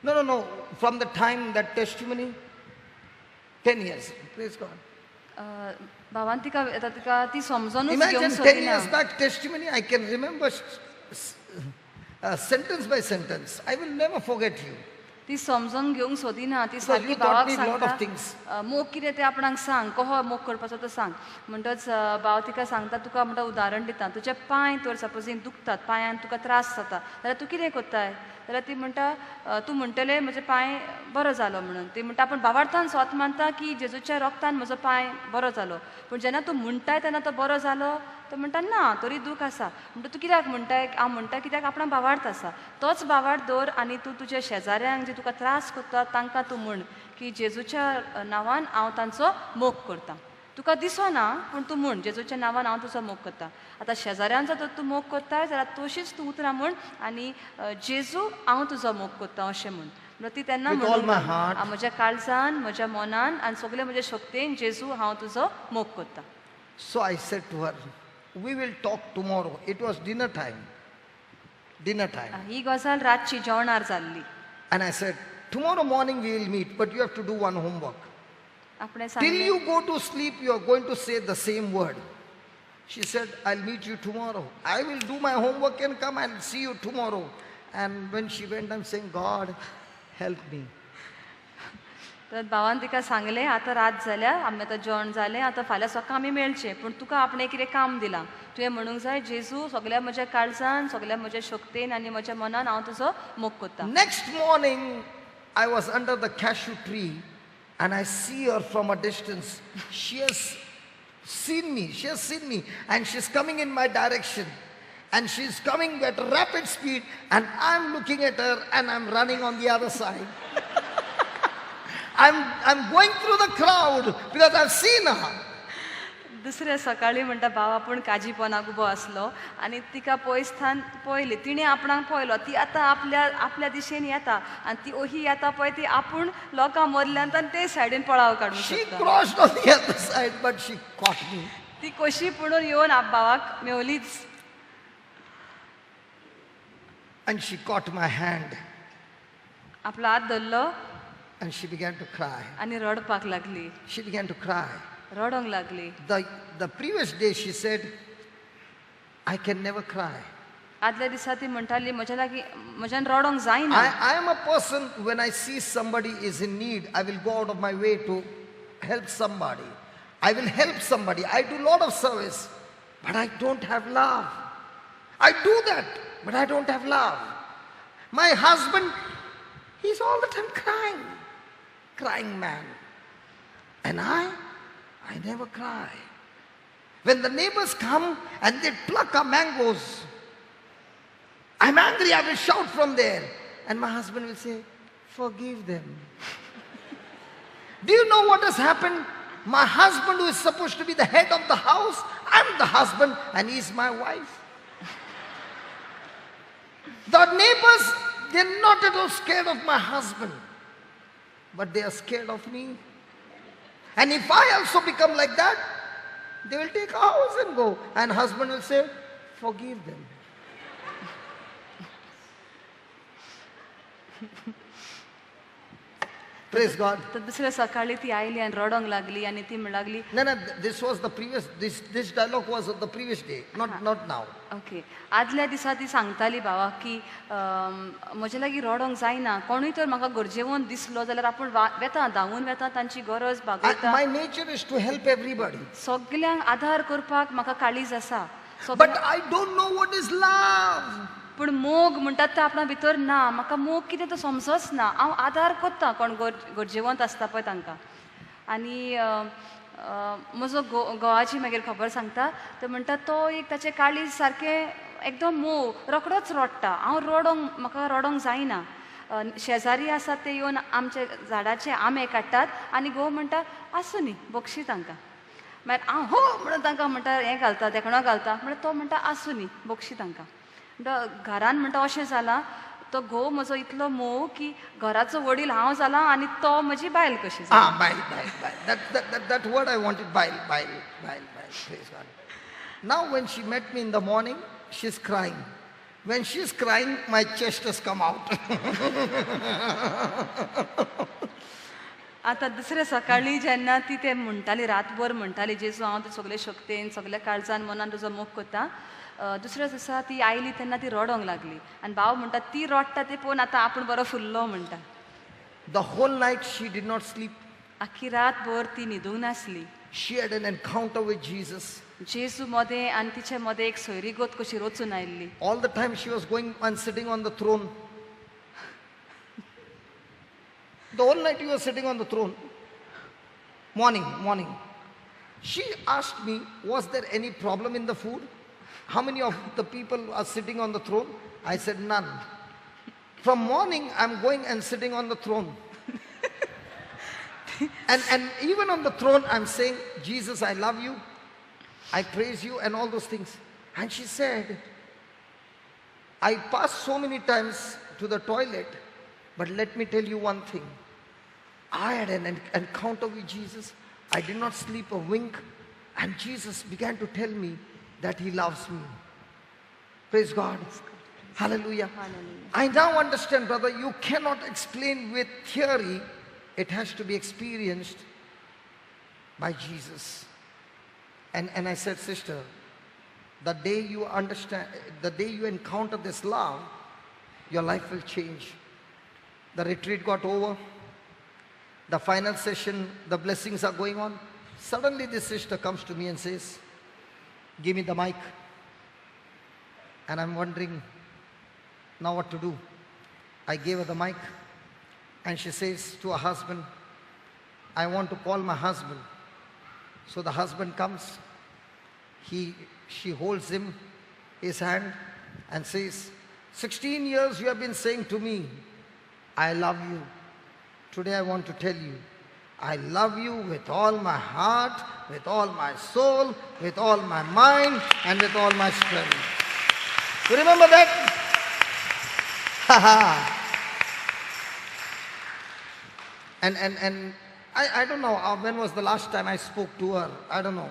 No. From the time that testimony, 10 years. Praise God. भावान तिका तिका ती समजूनच Imagine घेवंक 10 सोदिना years back testimony, I can remember sentence by sentence. I will never forget you. ती समजून घेवंक सोदिना ती you सारकी taught भावाक me lot of सांगता things. मोग कितें तें आपणाक सांग कहो मोग करपाचो तो सांग म्हणटच भाव तिका सांगता तुका म्हणटा उदाहरण दिता तुजे पांय तर सपोजींग दुखतात पांयान तुका त्रास जाता जाल्यार तूं कितें कोत्ताय जाल्यार ती म्हणटा तूं म्हणटलें म्हजे पांय बरो जालो म्हणून ती म्हणटा आपूण भावार्थान स्वत मानता की जेजूच्या रोगतान म्हजो पांय बरो जालो पूण जेन्ना तूं म्हणटाय तेन्ना तो बरो जालो तो म्हणटा ना तरी दूख आसा म्हणटा तूं कित्याक म्हणटाय हांव म्हणटा कित्याक आपणाक भावार्थ आसा तोच भावार्थ दवर आनी तूं तुज्या शेजाऱ्यांक जे तुका त्रास कोत्ता तांकां तूं म्हण की जेजूच्या नांवान हांव तांचो मोग करतां तुका दिसना पूण तूं म्हण जेजूच्या नांवान हांव तुजो मोग करतां आतां शेजाऱ्यांचो जर तूं मोग कोत्ताय जाल्यार तशीच तूं उतरां म्हण आनी जेजू हांव तुजो मोग कोत्तां अशें म्हण म्हणून ती तेन्ना With all my म्हणून heart. म्हज्या काळजान म्हज्या मनान आनी सगळे म्हज्या शक्तीन जेजू हांव तुजो मोग कोत्तां So I said to her, we will talk tomorrow. It was dinner time. ही गजाल रातची जेवणार जाल्ली And I said, tomorrow morning we will meet, but you have to do one homework. आपणे Till सांगलें you go to sleep, you are going to say the same word. She said, I'll meet you tomorrow. I will do my homework and come and see you tomorrow. And when she went, I'm saying, God, help me. तर भावान तिका सांगलें आतां रात जाल्या आमी आतां जेवण जालें आतां फाल्यां सकाळ आमी मेळचें पूण तुका आपणें कितें काम दिलां तुवें म्हणूंक जाय जेजू सगळ्या म्हज्या काळजान सगळ्या म्हज्या शक्तीन आनी म्हज्या मनान हांव तुजो मोग कोत्तां Next morning, I was under the cashew tree and I see her from a distance. She has seen me and she's coming in my direction. And she's coming at rapid speed and I'm looking at her and I'm running on the other side. I'm going through the crowd because I've seen her. दुसऱ्या सकाळी म्हणटा भाव आपूण काजीपणाक उबो आसलो आनी तिका पयसथान पळयली तिणें आपणाक पळयलो ती आतां आपल्या दिशेन येता आनी ती ओही येता पळय ती आपूण लोकां मदल्यान ते सायडीन पळाव काडूंक She शकता crossed on the other side, but she caught me. ती कशी पुणून येवन भावाक मेवलीच And she caught my hand आपलो हात धरलो and she began to cry. आनी रडपाक लागली She began to cry. रडोंक लागली The previous day she said, I can never cry. आदल्या दिसा ती म्हणटाली म्हज्यान रडोंक जायना I am a person, when I see somebody is in need, I will go out of my way to help somebody. I will help somebody. I do a lot of service, but I don't have love. I do that, but I don't have love. My husband, he's all the time crying man. And I never cry. When the neighbors come and they pluck our mangoes, I'm angry, I will shout from there. And my husband will say, forgive them. Do you know what has happened? My husband, who is supposed to be the head of the house, I'm the husband and he's my wife. The neighbors, they're not at all scared of my husband, but they are scared of me. And if I also become like that, they will take a house and go. And husband will say, forgive them. Praise God. तर दुसऱ्या सकाळी ती oily आनी रडोंक लागली आनी ती म्हणूंक लागली No, this was the previous, this dialogue was of the previous day, not now. Okay आदल्या दिसा ती सांगताली भावाक की म्हजे लागीं रडोंक जायना कोणूय तर म्हाका गरजेवून दिसलो जाल्यार आपूण वेता धांवून वेता तांची गरज भागयता My nature is to help everybody. सगल्यांक आदार करपाक म्हाका काळीज आसा But I don't know what is love. पूण मोग म्हणटात तो आपणा भितर ना म्हाका मोग कितें तो समजोच ना हांव आदार कोत्ता कोण गरजेवंत आसता पळय तांकां आनी म्हजो घोवाची मागीर खबर सांगता तो म्हणटा तो एक ताचें काळीज सारकें एकदम मोव रोखडोच रडटा हांव म्हाका रडोंक जायना शेजारी आसात ते येवन आमचे झाडाचे आंबे काडटात आनी घोव म्हणटा आसूं न्ही बक्षी तांकां मागीर हांव हो म्हणून तांकां म्हणटा हें घालता तेखणो घालता म्हणल्यार तो म्हणटा आसूं न्ही बक्षी तांकां घरान म्हणटा अशें जालां तो घोव म्हजो इतलो मोव की घराचो वडील हांव जालां आनी तो म्हजी बायल कशी जाली. Bail. That word I wanted, bail. Praise God. Now when she met me in the morning, she's crying. When she's crying, my chest has come out. आतां दुसऱ्या सकाळी जेन्ना ती ते म्हणटाली, रातभर म्हणटाली, जेजू हांव तूं सगळे शक्तीन सगळ्या काळजान मनान तुजो मोग कोत्ता. दुसऱ्या दिसा ती आयली तेन्ना ती रडोंक लागली आनी भाव म्हणटा ती रडटा ते पळोवन आतां आपूण बरो फुल्लो म्हणटा. The whole night she did not sleep. आख्खी रातभर ती न्हिदूंक नासली. She had an encounter with Jesus. जेजू मदें आनी तिचे मदें एक सोयरीगत कशी रचून आयिल्ली. All the time she was going and sitting on the throne. The whole night he was sitting on the throne. Morning. She asked me, was there any problem in the food? How many of the people are sitting on the throne? I said, none. From morning, I'm going and sitting on the throne. and even on the throne, I'm saying, Jesus, I love you. I praise you and all those things. And she said, I passed so many times to the toilet, but let me tell you one thing. I had an encounter with Jesus. I did not sleep a wink. And Jesus began to tell me that he loves me. Praise God. Hallelujah. I now understand, brother, you cannot explain with theory. It has to be experienced by Jesus. And I said, sister, the day you understand, the day you encounter this love, your life will change. The retreat got over. The final session, the blessings are going on. Suddenly this sister comes to me and says, give me the mic. And I'm wondering now what to do. I gave her the mic and she says to her husband, I want to call my husband. So the husband comes. She holds him, his hand, and says, 16 years you have been saying to me, I love you. Today I want to tell you, I love you with all my heart, with all my soul, with all my mind, and with all my strength. You remember that? and I don't know when was the last time I spoke to her. I don't know.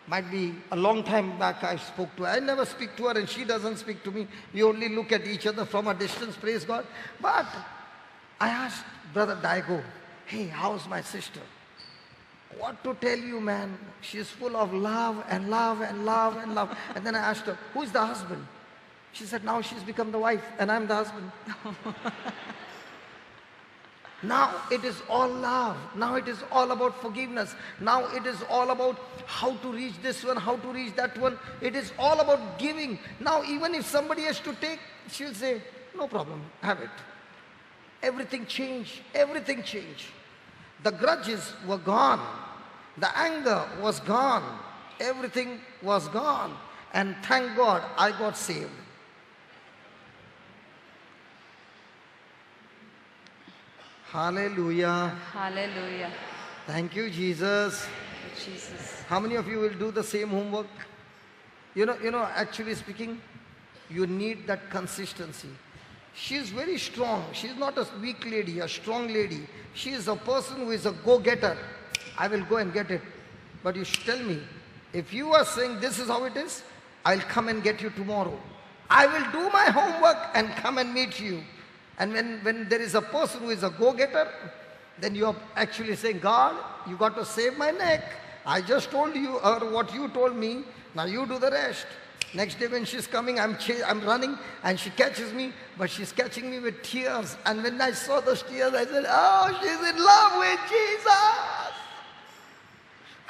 Might be a long time back I spoke to her. I never speak to her and she doesn't speak to me. We only look at each other from a distance, praise God. But I asked Brother Daigo, hey, how's my sister? What to tell you, man? She's full of love and love and love and love. And then I asked her, who's the husband? She said, now she's become the wife and I'm the husband. Now it is all love. Now it is all about forgiveness. Now it is all about how to reach this one, how to reach that one. It is all about giving. Now even if somebody has to take, she'll say, no problem, have it. Everything changed. Everything changed. The grudges were gone. The anger was gone. Everything was gone. And thank God I got saved. Hallelujah. Hallelujah. Thank you, Jesus. Jesus. How many of you will do the same homework? You know, actually speaking, you need that consistency. She is very strong. She is not a weak lady, a strong lady. She is a person who is a go-getter. I will go and get it. But you should tell me, if you are saying this is how it is, I'll come and get you tomorrow. I will do my homework and come and meet you. And when there is a person who is a go-getter, then you are actually saying, God, you got to save my neck. I just told you what you told me. Now you do the rest. Next day when she's coming, I'm running and she catches me, but she's catching me with tears. And when I saw those tears, I said, oh, she's in love with Jesus.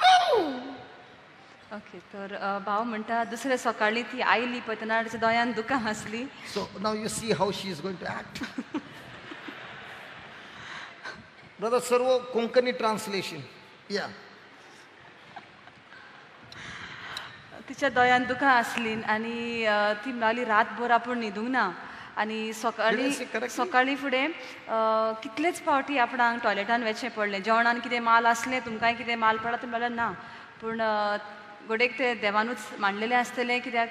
Oh! Okay तर भाव म्हणटा दुसऱ्या सकाळी ती oily पळय तेन्ना तिच्या दोळ्यान दुकां आसली. So now you see how she is going to act. Brother Sarvo, Konkani translation. Yeah. तिच्या दोळ्यान दुकां आसली आनी ती म्हणली रातभर आपूण न्हिदूंक ना आनी सकाळी फुडें कितलेच फावटी आपणाक टॉयलेटान वचचें पडलें. जेवणान कितें माल आसलें तुमकांय कितें माल पडला तुमी म्हणलें ना, पूण गोडेक ते देवानूच मांडलेलें आसतलें कित्याक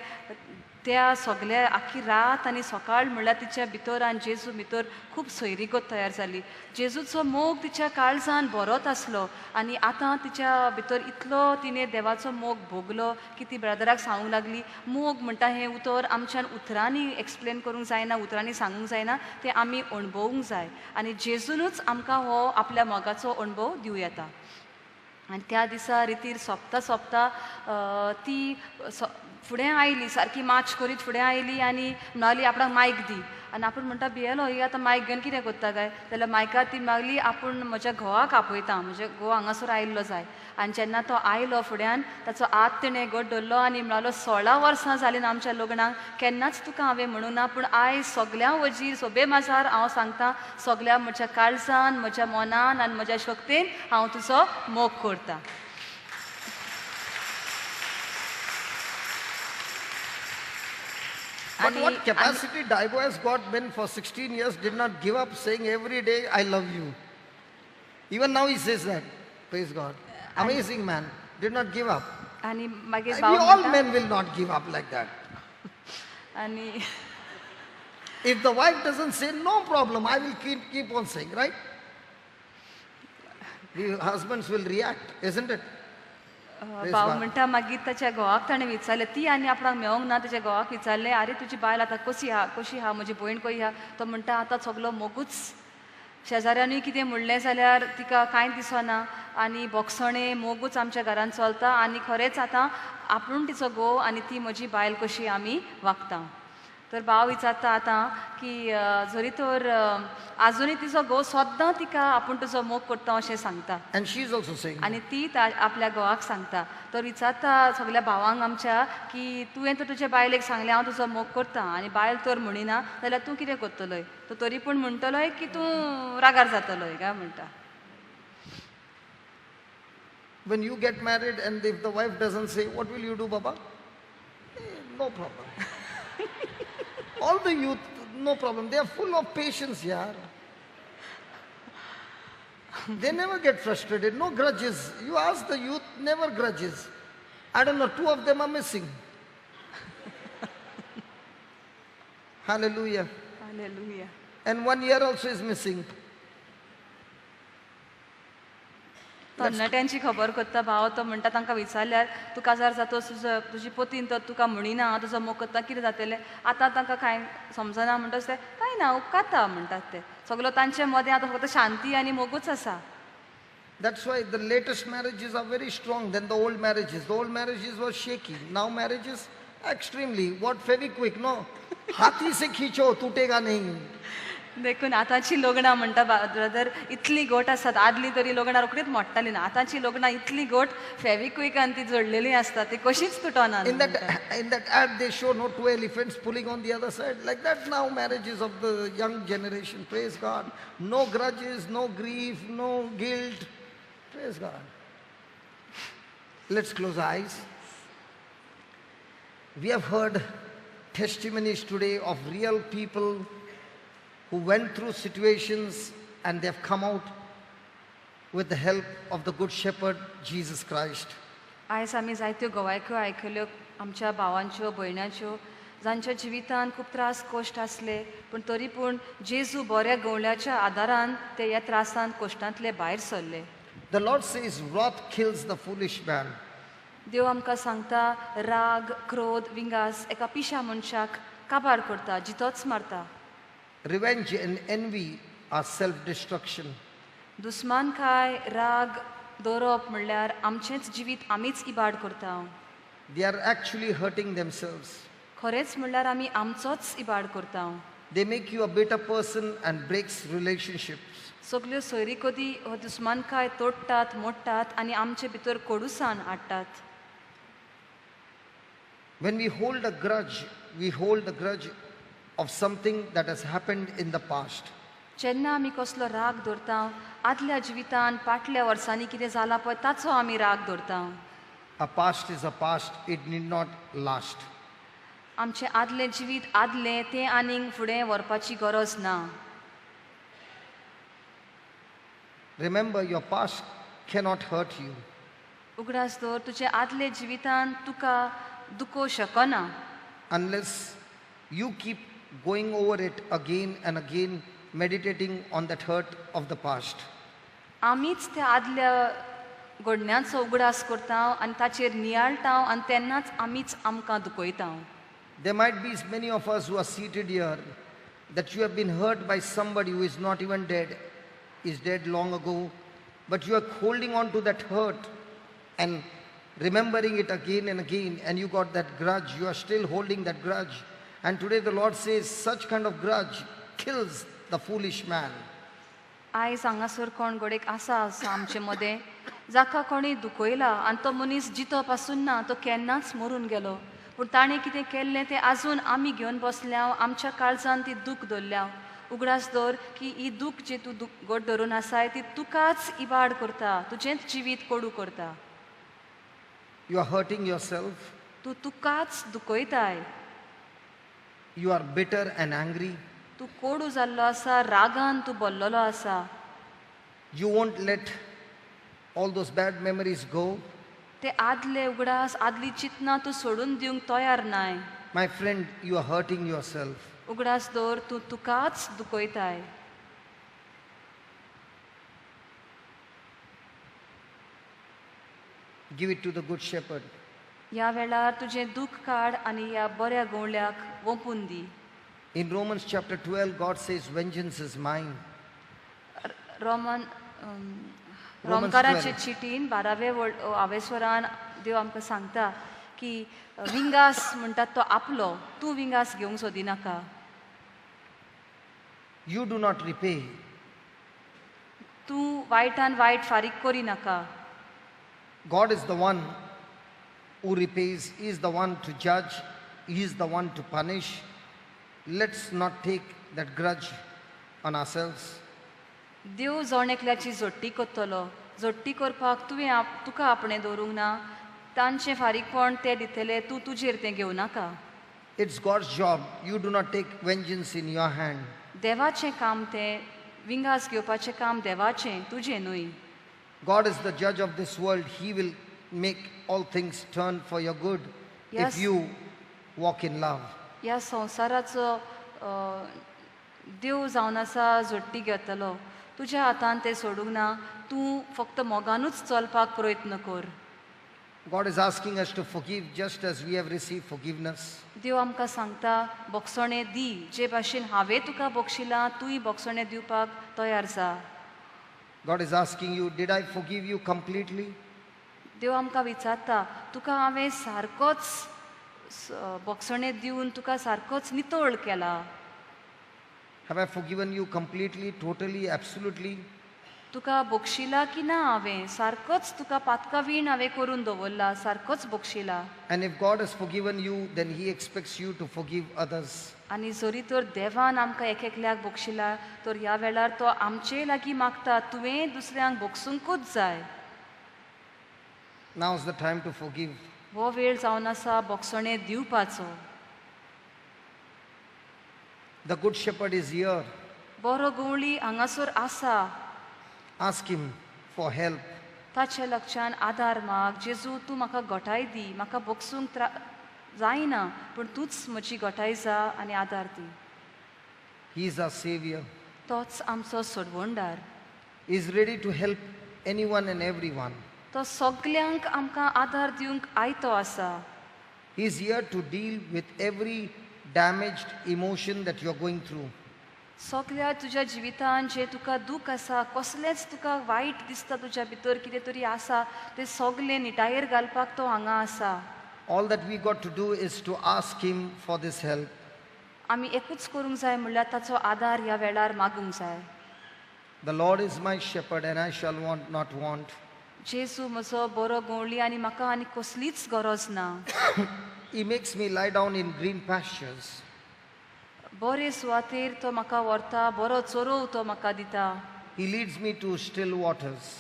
त्या सगळ्या आखी रात आनी सकाळ म्हणल्यार तिच्या भितर आनी जेजू भितर खूब सोयरीगत तयार जाली. जेजूचो मोग तिच्या काळजान बरोच आसलो आनी आतां तिच्या भितर इतलो तिणें देवाचो मोग भोगलो की ती ब्रदराक सांगूंक लागली, मोग म्हणटा हें उतर आमच्यान उतरांनी एक्सप्लेन करूंक जायना, उतरांनी सांगूंक जायना, तें आमी अणभवूंक जाय आनी जेजूनूच आमकां हो आपल्या मोगाचो अणभव दिवं येता. आनी त्या दिसा रितीर सोंपता ती फुडें आयली, सारकी माच करीत फुडें आयली आनी म्हणाली आपणाक मायक दी. आनी आपूण म्हणटा भियेलो, ही आतां मायक घेवन कितें कोत्ता काय, जाल्यार मायकार ती मागली, आपूण म्हज्या घोवाक आपयता, म्हजे घोव हांगासर आयिल्लो जाय. आनी जेन्ना तो आयलो फुड्यान, ताचो हात तिणें घट धरलो आनी म्हणालो 16 वर्सां जालीं आमच्या लग्नाक, केन्नाच तुका हांवें म्हणूं ना, पूण आयज सगळ्यां वजीर सोबे माजार हांव सांगता, सगळ्या म्हज्या काळजान, म्हज्या मनान आनी म्हज्या शक्तीन हांव तुजो मोग करतां. But what capacity Daigo has got when for 16 years did not give up saying every day, I love you. Even now he says that. Praise God. Amazing man. Did not give up. आनी मागीर We भाव all म्हणटा men will not give up like that. आनी If the wife doesn't say, no problem, I will keep on saying, right? The husbands will react, isn't it? भाव म्हणटा मागीर ताच्या घोवाक ताणें विचारलें, ती आनी आपणाक मेळोंक ना, ताच्या घोवाक विचारलें, आरे तुजी बायल आतां कशी आहा म्हजी भयण खंय आहा. तो म्हणटा आतां सगलो मोगूच. शेजाऱ्यांनी कितें म्हणलें जाल्यार तिका कांय दिसना आनी भोगसणें मोगूच आमच्या घरान चलता आनी खरेंच आतां आपूण तिचो घोव आनी ती म्हजी बायल कशी आमी वागता. तर भाव विचारता आतां की जरी तर आजुनूय तिचो घोव सद्दां तिका आपूण तुजो मोग करता अशें सांगता. And she is also saying. आनी ती आपल्या घोवाक सांगता. तर विचारता सगळ्या भावांक आमच्या की तुवें तर तुज्या बायलेक सांगलें हांव तुजो मोग करता आनी बायल तर म्हणिना जाल्यार तूं कितें करतलोय. तो तरी पूण म्हणटलोय की तूं रागार जातलोय काय म्हणटा. When you get married and if the wife doesn't say, what will you do, Baba? No problem. All the youth, no problem. They are full of patience, yaar. They never get frustrated. No grudges. You ask the youth, never grudges. I don't know, 2 of them are missing. Hallelujah. Hallelujah. And 1 year also is missing. तरणाट्यांची खबर करता भाव. तो म्हणटा तांकां विचारल्यार तुका जर जातो तुजी पतीन तर तुका म्हणिना हांव तुजो मोग करता कितें जातलें. आतां तांकां कांय समजना म्हणटच ते कांय ना उपकारता म्हणटात ते. सगलो तांचे मदें आतां फक्त शांती आनी मोगूच आसा. That's why the latest marriages are very strong than the old marriages. The old marriages were shaky. Now marriages extremely. What Fevikwik, no? हाथी से खींचो टूटेगा नहीं. देखून आतांची लग्नां म्हणटा ब्रदर इतली गोट आसतात. आदली तरी लग्नां रोखडीच मोडटालीं ना. आतांची लग्नां इतली गोट फेविक्विकान ती जोडलेली आसता ती कशीच तुटना. In that ad they show no 2 elephants pulling on the other side. Like that now marriages of the young generation. Praise God. No grudges, no grief, no guilt. Praise God. Let's close our eyes. We have heard testimonies today of real people who went through situations and they have come out with the help of the Good Shepherd, Jesus Christ. आयज आमी जायत्यो गवायको आयकल्यो आमच्या भावांच्यो भयणांच्यो जांच्या जिवितांत खूब त्रास कश्ट आसले पूण तरी पूण जेजू बऱ्या गवळ्याच्या आदारान ते ह्या त्रासान कश्टांतले भायर सरले. The Lord says, wrath kills the foolish man. देव आमकां सांगता राग क्रोध विंगास एका पिशा मनशाक काबार करता जितोच मारता. Revenge and envy are self-destruction. दुस्मानकाय राग दवरप म्हणल्यार आमचेंच जिवीत आमीच इबाड करता. They are actually hurting themselves. खरेंच म्हणल्यार आमी आमचोच इबाड करता. They make you a better person and breaks relationships. सगल्यो सोयरी कदी हो दुस्मानकाय तोडटात मोडटात आनी आमचे भितर कोडूसाण हाडटात. When we hold a grudge, we hold the grudge of something that has happened in the past. जेन्ना आमी कसलो राग दवरता आदल्या जिवितान फाटल्या वर्सांनी कितें जालां पळय ताचो आमी राग दवरता. A past is a past, it need not last. आमचें आदलें जिवीत आदलें तें आनीक फुडें व्हरपाची गरज ना. Remember, your past cannot hurt you. उगडास दवर तुजे आदले जिवितान तुका दुखो शकना. unless you keep going over it again and again, meditating on that hurt of the past. आमीच त्या आदल्या घडण्यांचो उगडास करता आनी ताचेर नियाळटा आनी तेन्नाच आमीच आमकां दुखयता. There might be many of us who are seated here that you have been hurt by somebody who is not even dead, is dead long ago, but you are holding on to that hurt and remembering it again and again, and you got that grudge, you are still holding that grudge. And today the Lord says such kind of grudge kills the foolish man. आयज हांगासर कोण घोडेक आसा आमचे मदें जाका कोणी दुखयला आनी तो मनीस जितो पासून ना, तो केन्नाच मरून गेलो, पूण ताणें कितें केल्लें तें आजून आमी घेवन बसल्या, आमच्या काळजान ती दूख दवरल्या. उगडास दवर की ही दूख जी तूं घोट धरून आसाय ती तुकाच इबाड करता, तुजेंच जिवीत कोडू करता. You are hurting yourself. तूं तुकाच दुखयताय. You are bitter and angry. तूं कोडू जाल्लो आसा, रागान तूं भरलेलो आसा. You won't let all those bad memories go. ते आदले उगडास, आदली चिंतना तूं सोडून दिवंक तयार नाय. My friend, you are hurting yourself. उगडास दवर तूं तुकाच दुखयताय. Give it to the good shepherd. ह्या वेळार तुजें दूख काड आनी ह्या बऱ्या गवळ्याक वोंपून दी. In Romans chapter 12, God says, vengeance is mine. रोमकाराचे चिटीन 12वे आवेस्वरान देव आमकां सांगता की विंगास म्हणटात तो आपलो, तूं विंगास घेवंक सोदिनाका. You do not repay. तूं वायटान वायट फारीक करी नाका. God is the one who repays. He is the one to judge. He is the one to punish. Let's not take that grudge on ourselves. देव जण एकल्याची जोडटी करतलो. जोडटी करपाक तुका आपणें दवरूंक ना. तांचें फारीकपण ते दितले, तूं तुजेर तें घेवं नाका. It's God's job. You do not take vengeance in your hand. देवाचें काम तें, विंगास घेवपाचें काम देवाचें, तुजें न्हय. God is the judge of this world. He will make all things turn for your good Yes. if you walk in love. ह्या संवसाराचो देव जावन आसा, जोडटी घेतलो. तुज्या हातान तें सोडूंक ना. तूं फक्त मोगानूच चलपाक प्रयत्न कर. God is asking us to forgive just as we have received forgiveness. देव आमकां सांगता बोगसणें दी. जे भाशेन हांवें तुका बोगशिलां, तूंय बोगसणें दिवपाक तयार जा. God is asking you, did I forgive you completely? देव आमकां विचारता, तुका हांवें सारकोच बोगसणें दिवन तुका सारकोच नितळ केला. Have I forgiven you completely, totally, absolutely? तुका बोगशिला की ना हांवें? सारकोच तुका पातकावीण हांवें करून दवरला, सारकोच बोगशिला. And if God has forgiven you, then He expects you to forgive others. आनी जरी तर देवान आमकां एकल्याक बोगशिला, तर ह्या वेळार तो आमचे लागीं मागता, तुवें दुसऱ्यांक बोगसूंकूच जाय. Now is the time to forgive. हो वेळ जावन आसा बोगसणें दिवपाचो. The good shepherd is here. बरो गवळी हांगासर आसा. Ask Him for help. ताचे लक्षान आदार माग. जेजू, तूं म्हाका घटाय दी. म्हाका बोगसूंक जायना, पूण तूंच म्हजी घटाय जा आनी आदार दी. He is our Savior. तोच आमचो सोडवणदार. He is ready to help anyone and everyone. तो सगल्यांक आमकां आदार दिवंक आयतो आसा. He is here to deal with every damaged emotion that you are going through. सगल्या तुज्या जिवितान जे तुका दूख आसा, कसलेंच तुका वायट दिसता तुज्या भितर कितें तरी आसा, तें सगलें निटायेर घालपाक तो हांगा आसा. All that we got to do is to ask Him for this help. आमी एकूच करूंक जाय म्हणल्यार ताचो आदार ह्या वेळार मागूंक जाय. The Lord is my shepherd and I shall not want. जेजू म्हजो बरो गवळी आनी म्हाका आनी कसलीच गरज ना. He makes me lie down in green pastures. बरे सुवातेर तो म्हाका व्हरता, बरो चोरव तो म्हाका दिता. He leads me to still waters.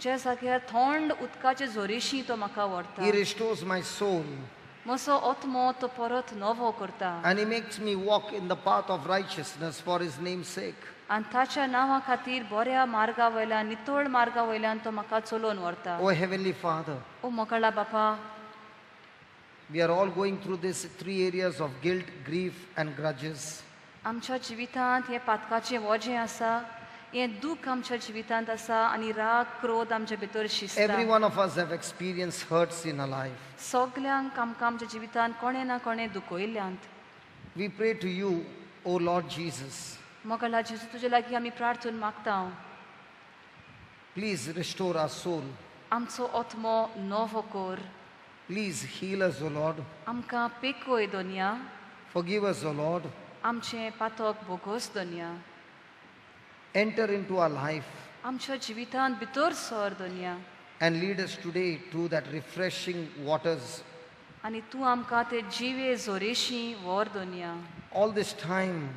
ज्या जाग्यार थंड उदकाचे झोरेशी तो म्हाका व्हरता. He restores my soul. म्हजो आत्मो तो परत नवो करता. And He makes me walk in the path of righteousness for His name's sake. आनी ताच्या नांवा खातीर बऱ्या मार्गा वयल्यान, नितळ मार्गा वयल्यान तो म्हाका चलोवन व्हरता. Oh Heavenly Father, ओ मोकळा बापा, We are all going through these three areas of guilt, grief, and grudges. आमच्या जिवितांत हे पातकाचें वजें आसा, हें दूख आमच्या जिवितांत आसा आनी राग क्रोध आमच्या भितर Every शिजता. one of us have experienced hurts in our life. सगल्यांक आमकां आमच्या जिवितांत कोणें ना कोणें दुखयल्यांत. We pray to you, O Lord Jesus. Mogla जेजू तुजे लागीं आमी प्रार्थून मागता. Please restore our soul. आमचो आत्मो नवो कर. Please heal us, O Lord. आमकां पेकोय दोनया. Forgive us, O Lord. आमचें पातक बोगोस दोनया. Enter into our life आमच्या जिवितांत भितर sir दोनया. and lead us today to that refreshing waters. आनी तूं आमकां ते जिवे जोरेशी व्हर दोनया. All this time,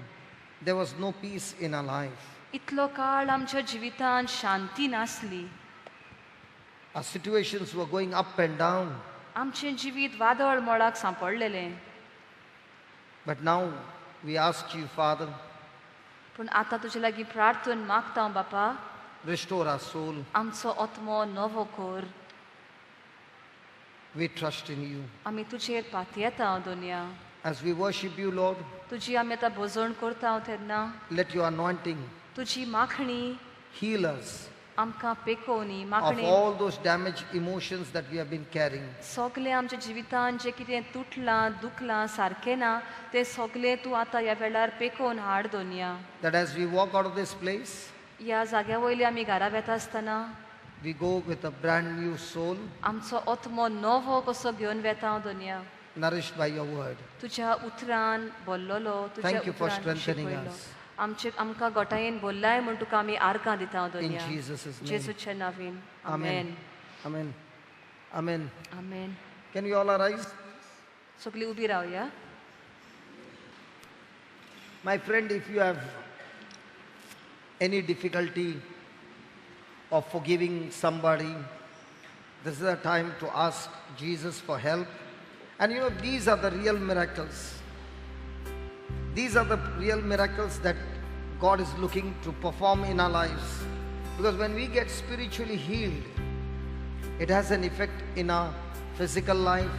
there was no peace in our life. इतलो काळ आमच्या जिवितांत शांती नासली. Our situations were going up and down. आमचें जिवीत वादळ मोळाक सांपडलेलें. But now we ask you, Father, पूण आतां तुजे लागीं प्रार्थून मागता बापा, restore our soul. आमचो आत्मो नवो कर. We trust in you. आमी तुजेर पातयेता दोनया. As we worship you, Lord, तुजी आमी आतां भोजवण करता तेन्ना let your anointing तुजी माखणी heal us आमकां पेकोवनी. of makhani all those damaged emotions that we have been carrying. सगलें आमच्या जिवितांत जें कितें तुटलां दुखलां सारकें ना तें सगलें तूं आतां ह्या वेळार पेकोवन हाड दोनया. That as we walk out of this place, ह्या जाग्या वयली आमी घरा वेता आसतना we go with a brand new soul, आमचो आत्मो नवो कसो घेवन वेता दोनया. nourished by your word. तुज्या उतरान बोल्लोलो, तुज्या Thank you for उतरान strengthening शिकयलो. us. आमकां गोठायेन बोल्लाय म्हूण तुका आमी आर्गां दिता In दोनया. Jesus' name. जेजूच्या नांवान. Amen. Amen. Amen. Amen. Amen. Can we all arise? सगळीं उबी रावया. My friend, if you have any difficulty of forgiving somebody, this is the time to ask Jesus for help. And you know, these are the real miracles. These are the real miracles that God is looking to perform in our lives. Because when we get spiritually healed, it has an effect in our physical life,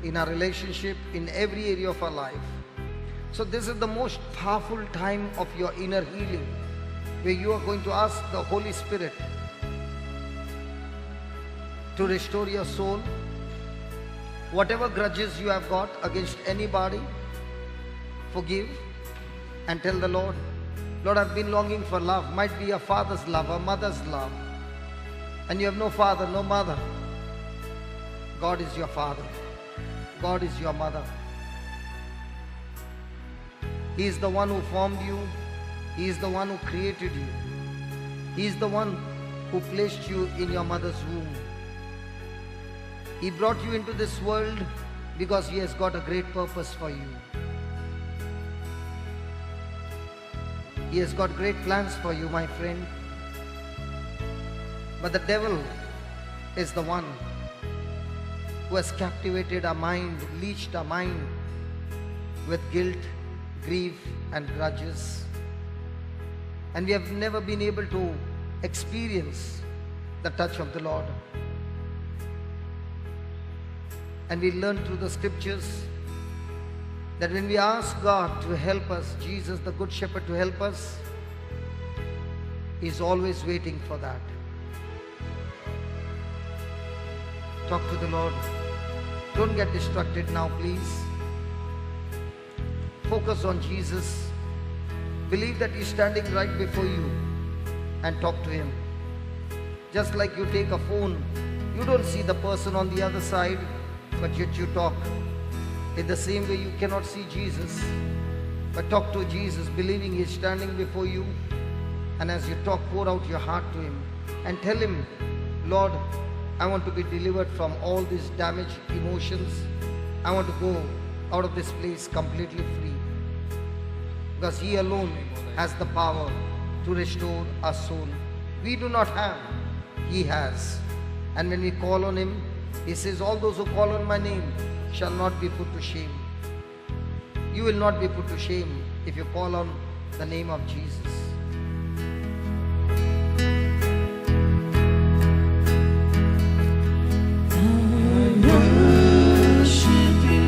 in our relationship, in every area of our life. So this is the most powerful time of your inner healing, where you are going to ask the Holy Spirit to restore your soul. Whatever grudges you have got against anybody, forgive and tell the Lord, Lord, I've been longing for love. Might be a father's love, a mother's love. And you have no father, no mother. God is your father. God is your mother. He is the one who formed you. He is the one who created you. He is the one who placed you in your mother's womb. He brought you into this world because He has got a great purpose for you. He has got great plans for you, my friend. But the devil is the one who has captivated our mind, leached our mind with guilt, grief, and grudges. And we have never been able to experience the touch of the Lord. And we learn through the scriptures that when we ask God to help us, Jesus, the Good Shepherd, to help us, He is always waiting for that. Talk to the Lord. Don't get distracted now, please. Focus on Jesus. Believe that He's standing right before you and talk to Him. Just like you take a phone, you don't see the person on the other side, but yet you talk. In the same way, you cannot see Jesus, but talk to Jesus, believing He's standing before you. And as you talk, pour out your heart to Him and tell Him, Lord, I want to be delivered from all these damaged emotions. I want to go out of this place completely free. Because He alone has the power to restore our soul. We do not have, He has. And when we call on Him, He says, all those who call on my name shall not be put to shame. You will not be put to shame if you call on the name of Jesus. I worship you.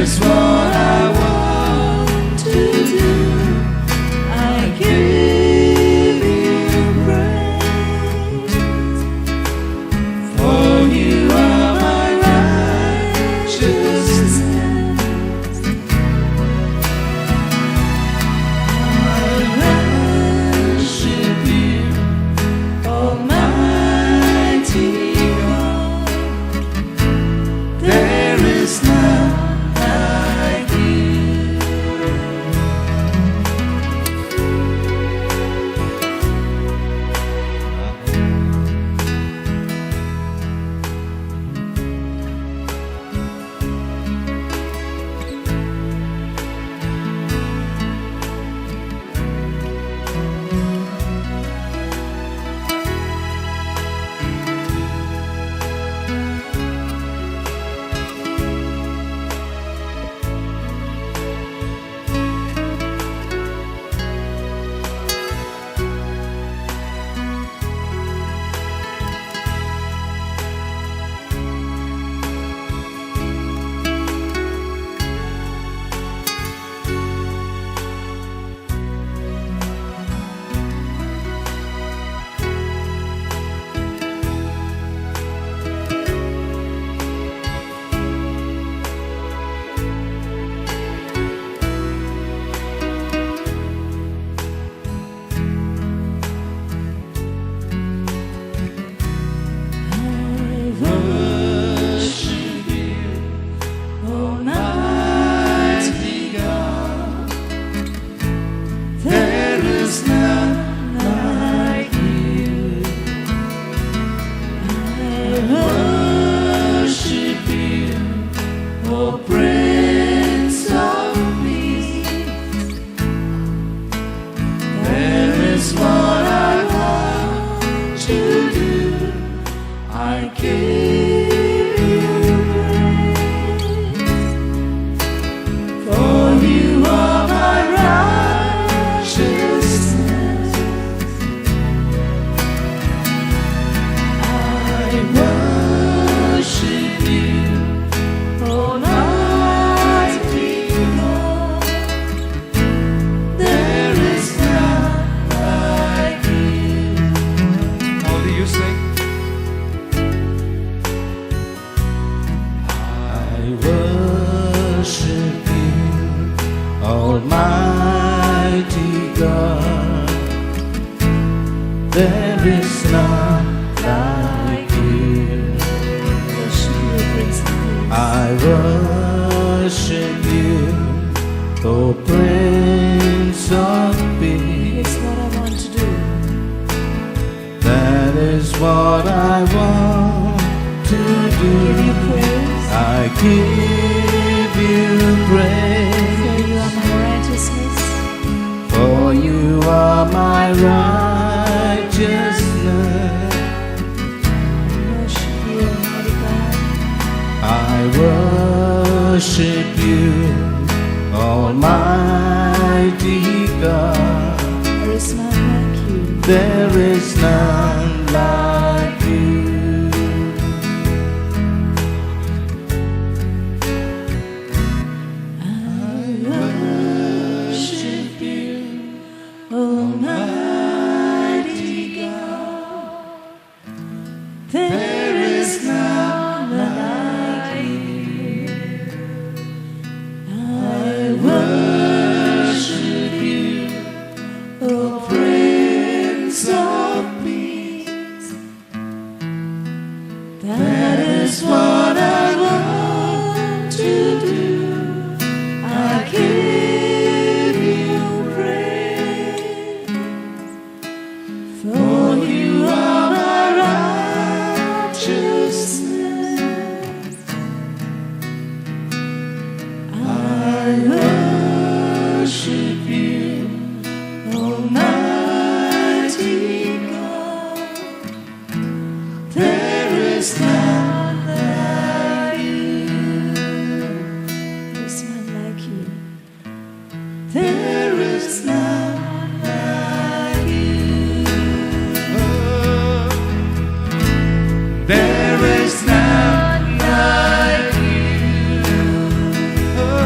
is what I want to do. I give you praise, for you are my righteousness. I worship you, Almighty God. There is none like you. Almighty God, there is none like you. I worship you, O Prince of Peace. It's what I want to do. That is what I want to do. Give you praise. I give you praise. For you are my righteousness. For you are my righteousness. I worship you, Almighty God. I worship you, Almighty God. There is none like you. There is none like you. Almighty God, there is none like you. I worship you, O Prince of Peace. That is what I want to do. I give you praise, for you are my righteousness. I worship you, Almighty God. There is none like you. There is none like you. There is none like you. There is none like you. There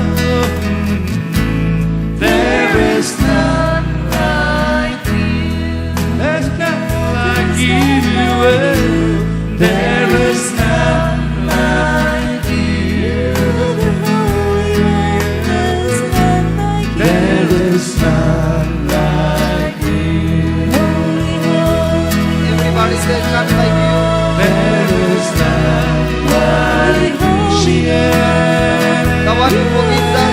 God who forgives us.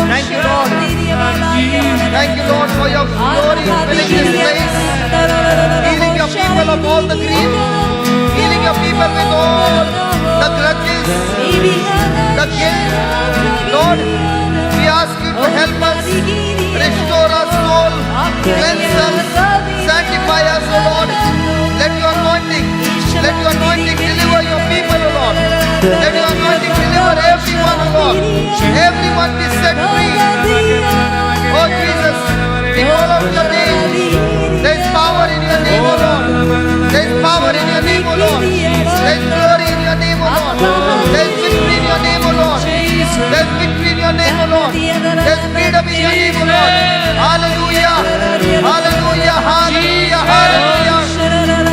Thank you, Lord. Thank you, Lord, for your glory filling this place. Healing your people of all the grief. Healing your people with all the grudges, the guilt. Lord, we ask you to help us, restore our soul, cleanse us, sanctify us, O Lord. Let your anointing deliver your people, O Lord. Let your anointing deliver everyone, O Lord. Everyone be set free. Oh Jesus, we call out your name. There is power in your name, O Lord. There is power in your name, O Lord. There is glory in your name, O Lord. There is victory in your name, O Lord. There is victory in your name, O Lord. There is freedom in your name, O Lord. Hallelujah. Hallelujah. Hallelujah. Hallelujah.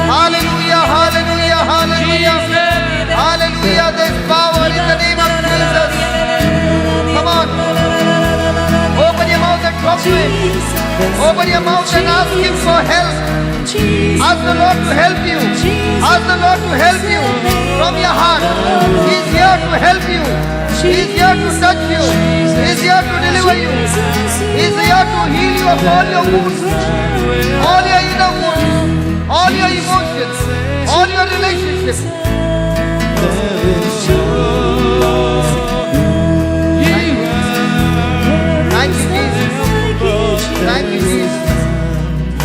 Hallelujah. Hallelujah. Hallelujah. Hallelujah. There is power in the name of Jesus. Come on. Open your mouth and talk to him. Open your mouth and ask him for help. Ask the Lord to help you. Ask the Lord to help you from your heart. He's here to help you. He's here to touch you. He's here to deliver you. He's here to heal you of all your wounds, all your inner wounds, all your emotions, all your relationships. Thank you, Jesus.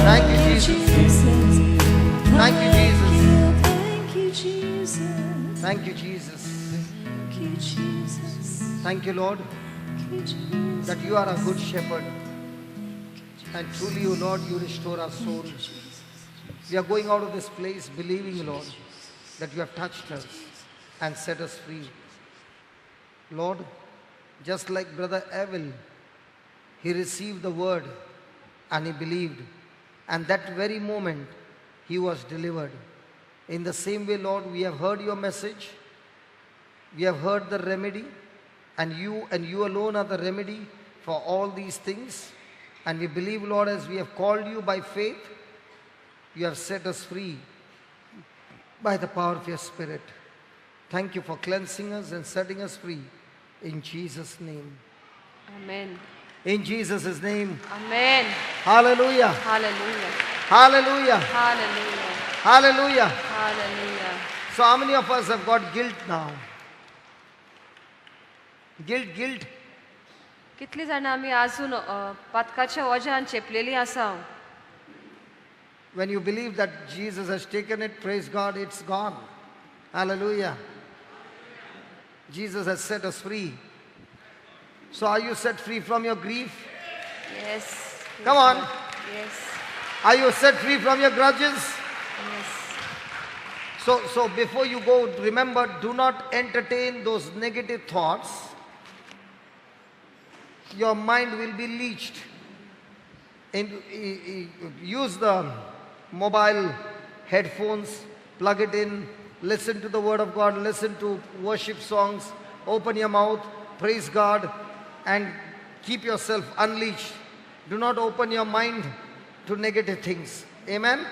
Thank you, Jesus. Thank you, Jesus. Thank you, Jesus. Thank you, Jesus. Thank you, Lord, that you are a good shepherd. And truly, O Lord, you restore our soul. We are going out of this place believing, Lord, that you have touched us and set us free. Lord, just like Brother Evil, he received the word and he believed. And that very moment, he was delivered. In the same way, Lord, we have heard your message. We have heard the remedy. And you alone are the remedy for all these things. And we believe, Lord, as we have called you by faith, you have set us free by the power of your Spirit. Thank you for cleansing us and setting us free. In Jesus' name. Amen. In Jesus' name. Amen. Hallelujah. Hallelujah. Hallelujah. Hallelujah. Hallelujah. Hallelujah. So how many of us have got guilt now? Guilt. कितली जाणां आमी आजून पातकाच्या ओज्यान चेपलेलीं आसा. When you believe that Jesus has taken it, praise God, it's gone. Hallelujah. Jesus has set us free. So are you set free from your grief? Yes. Come on. Yes. Are you set free from your grudges? Yes. So before you go, remember, do not entertain those negative thoughts. Your mind will be leached. Use the mobile headphones, plug it in, listen to the word of God, listen to worship songs, open your mouth, praise God, and keep yourself unleashed. Do not open your mind to negative things. Amen?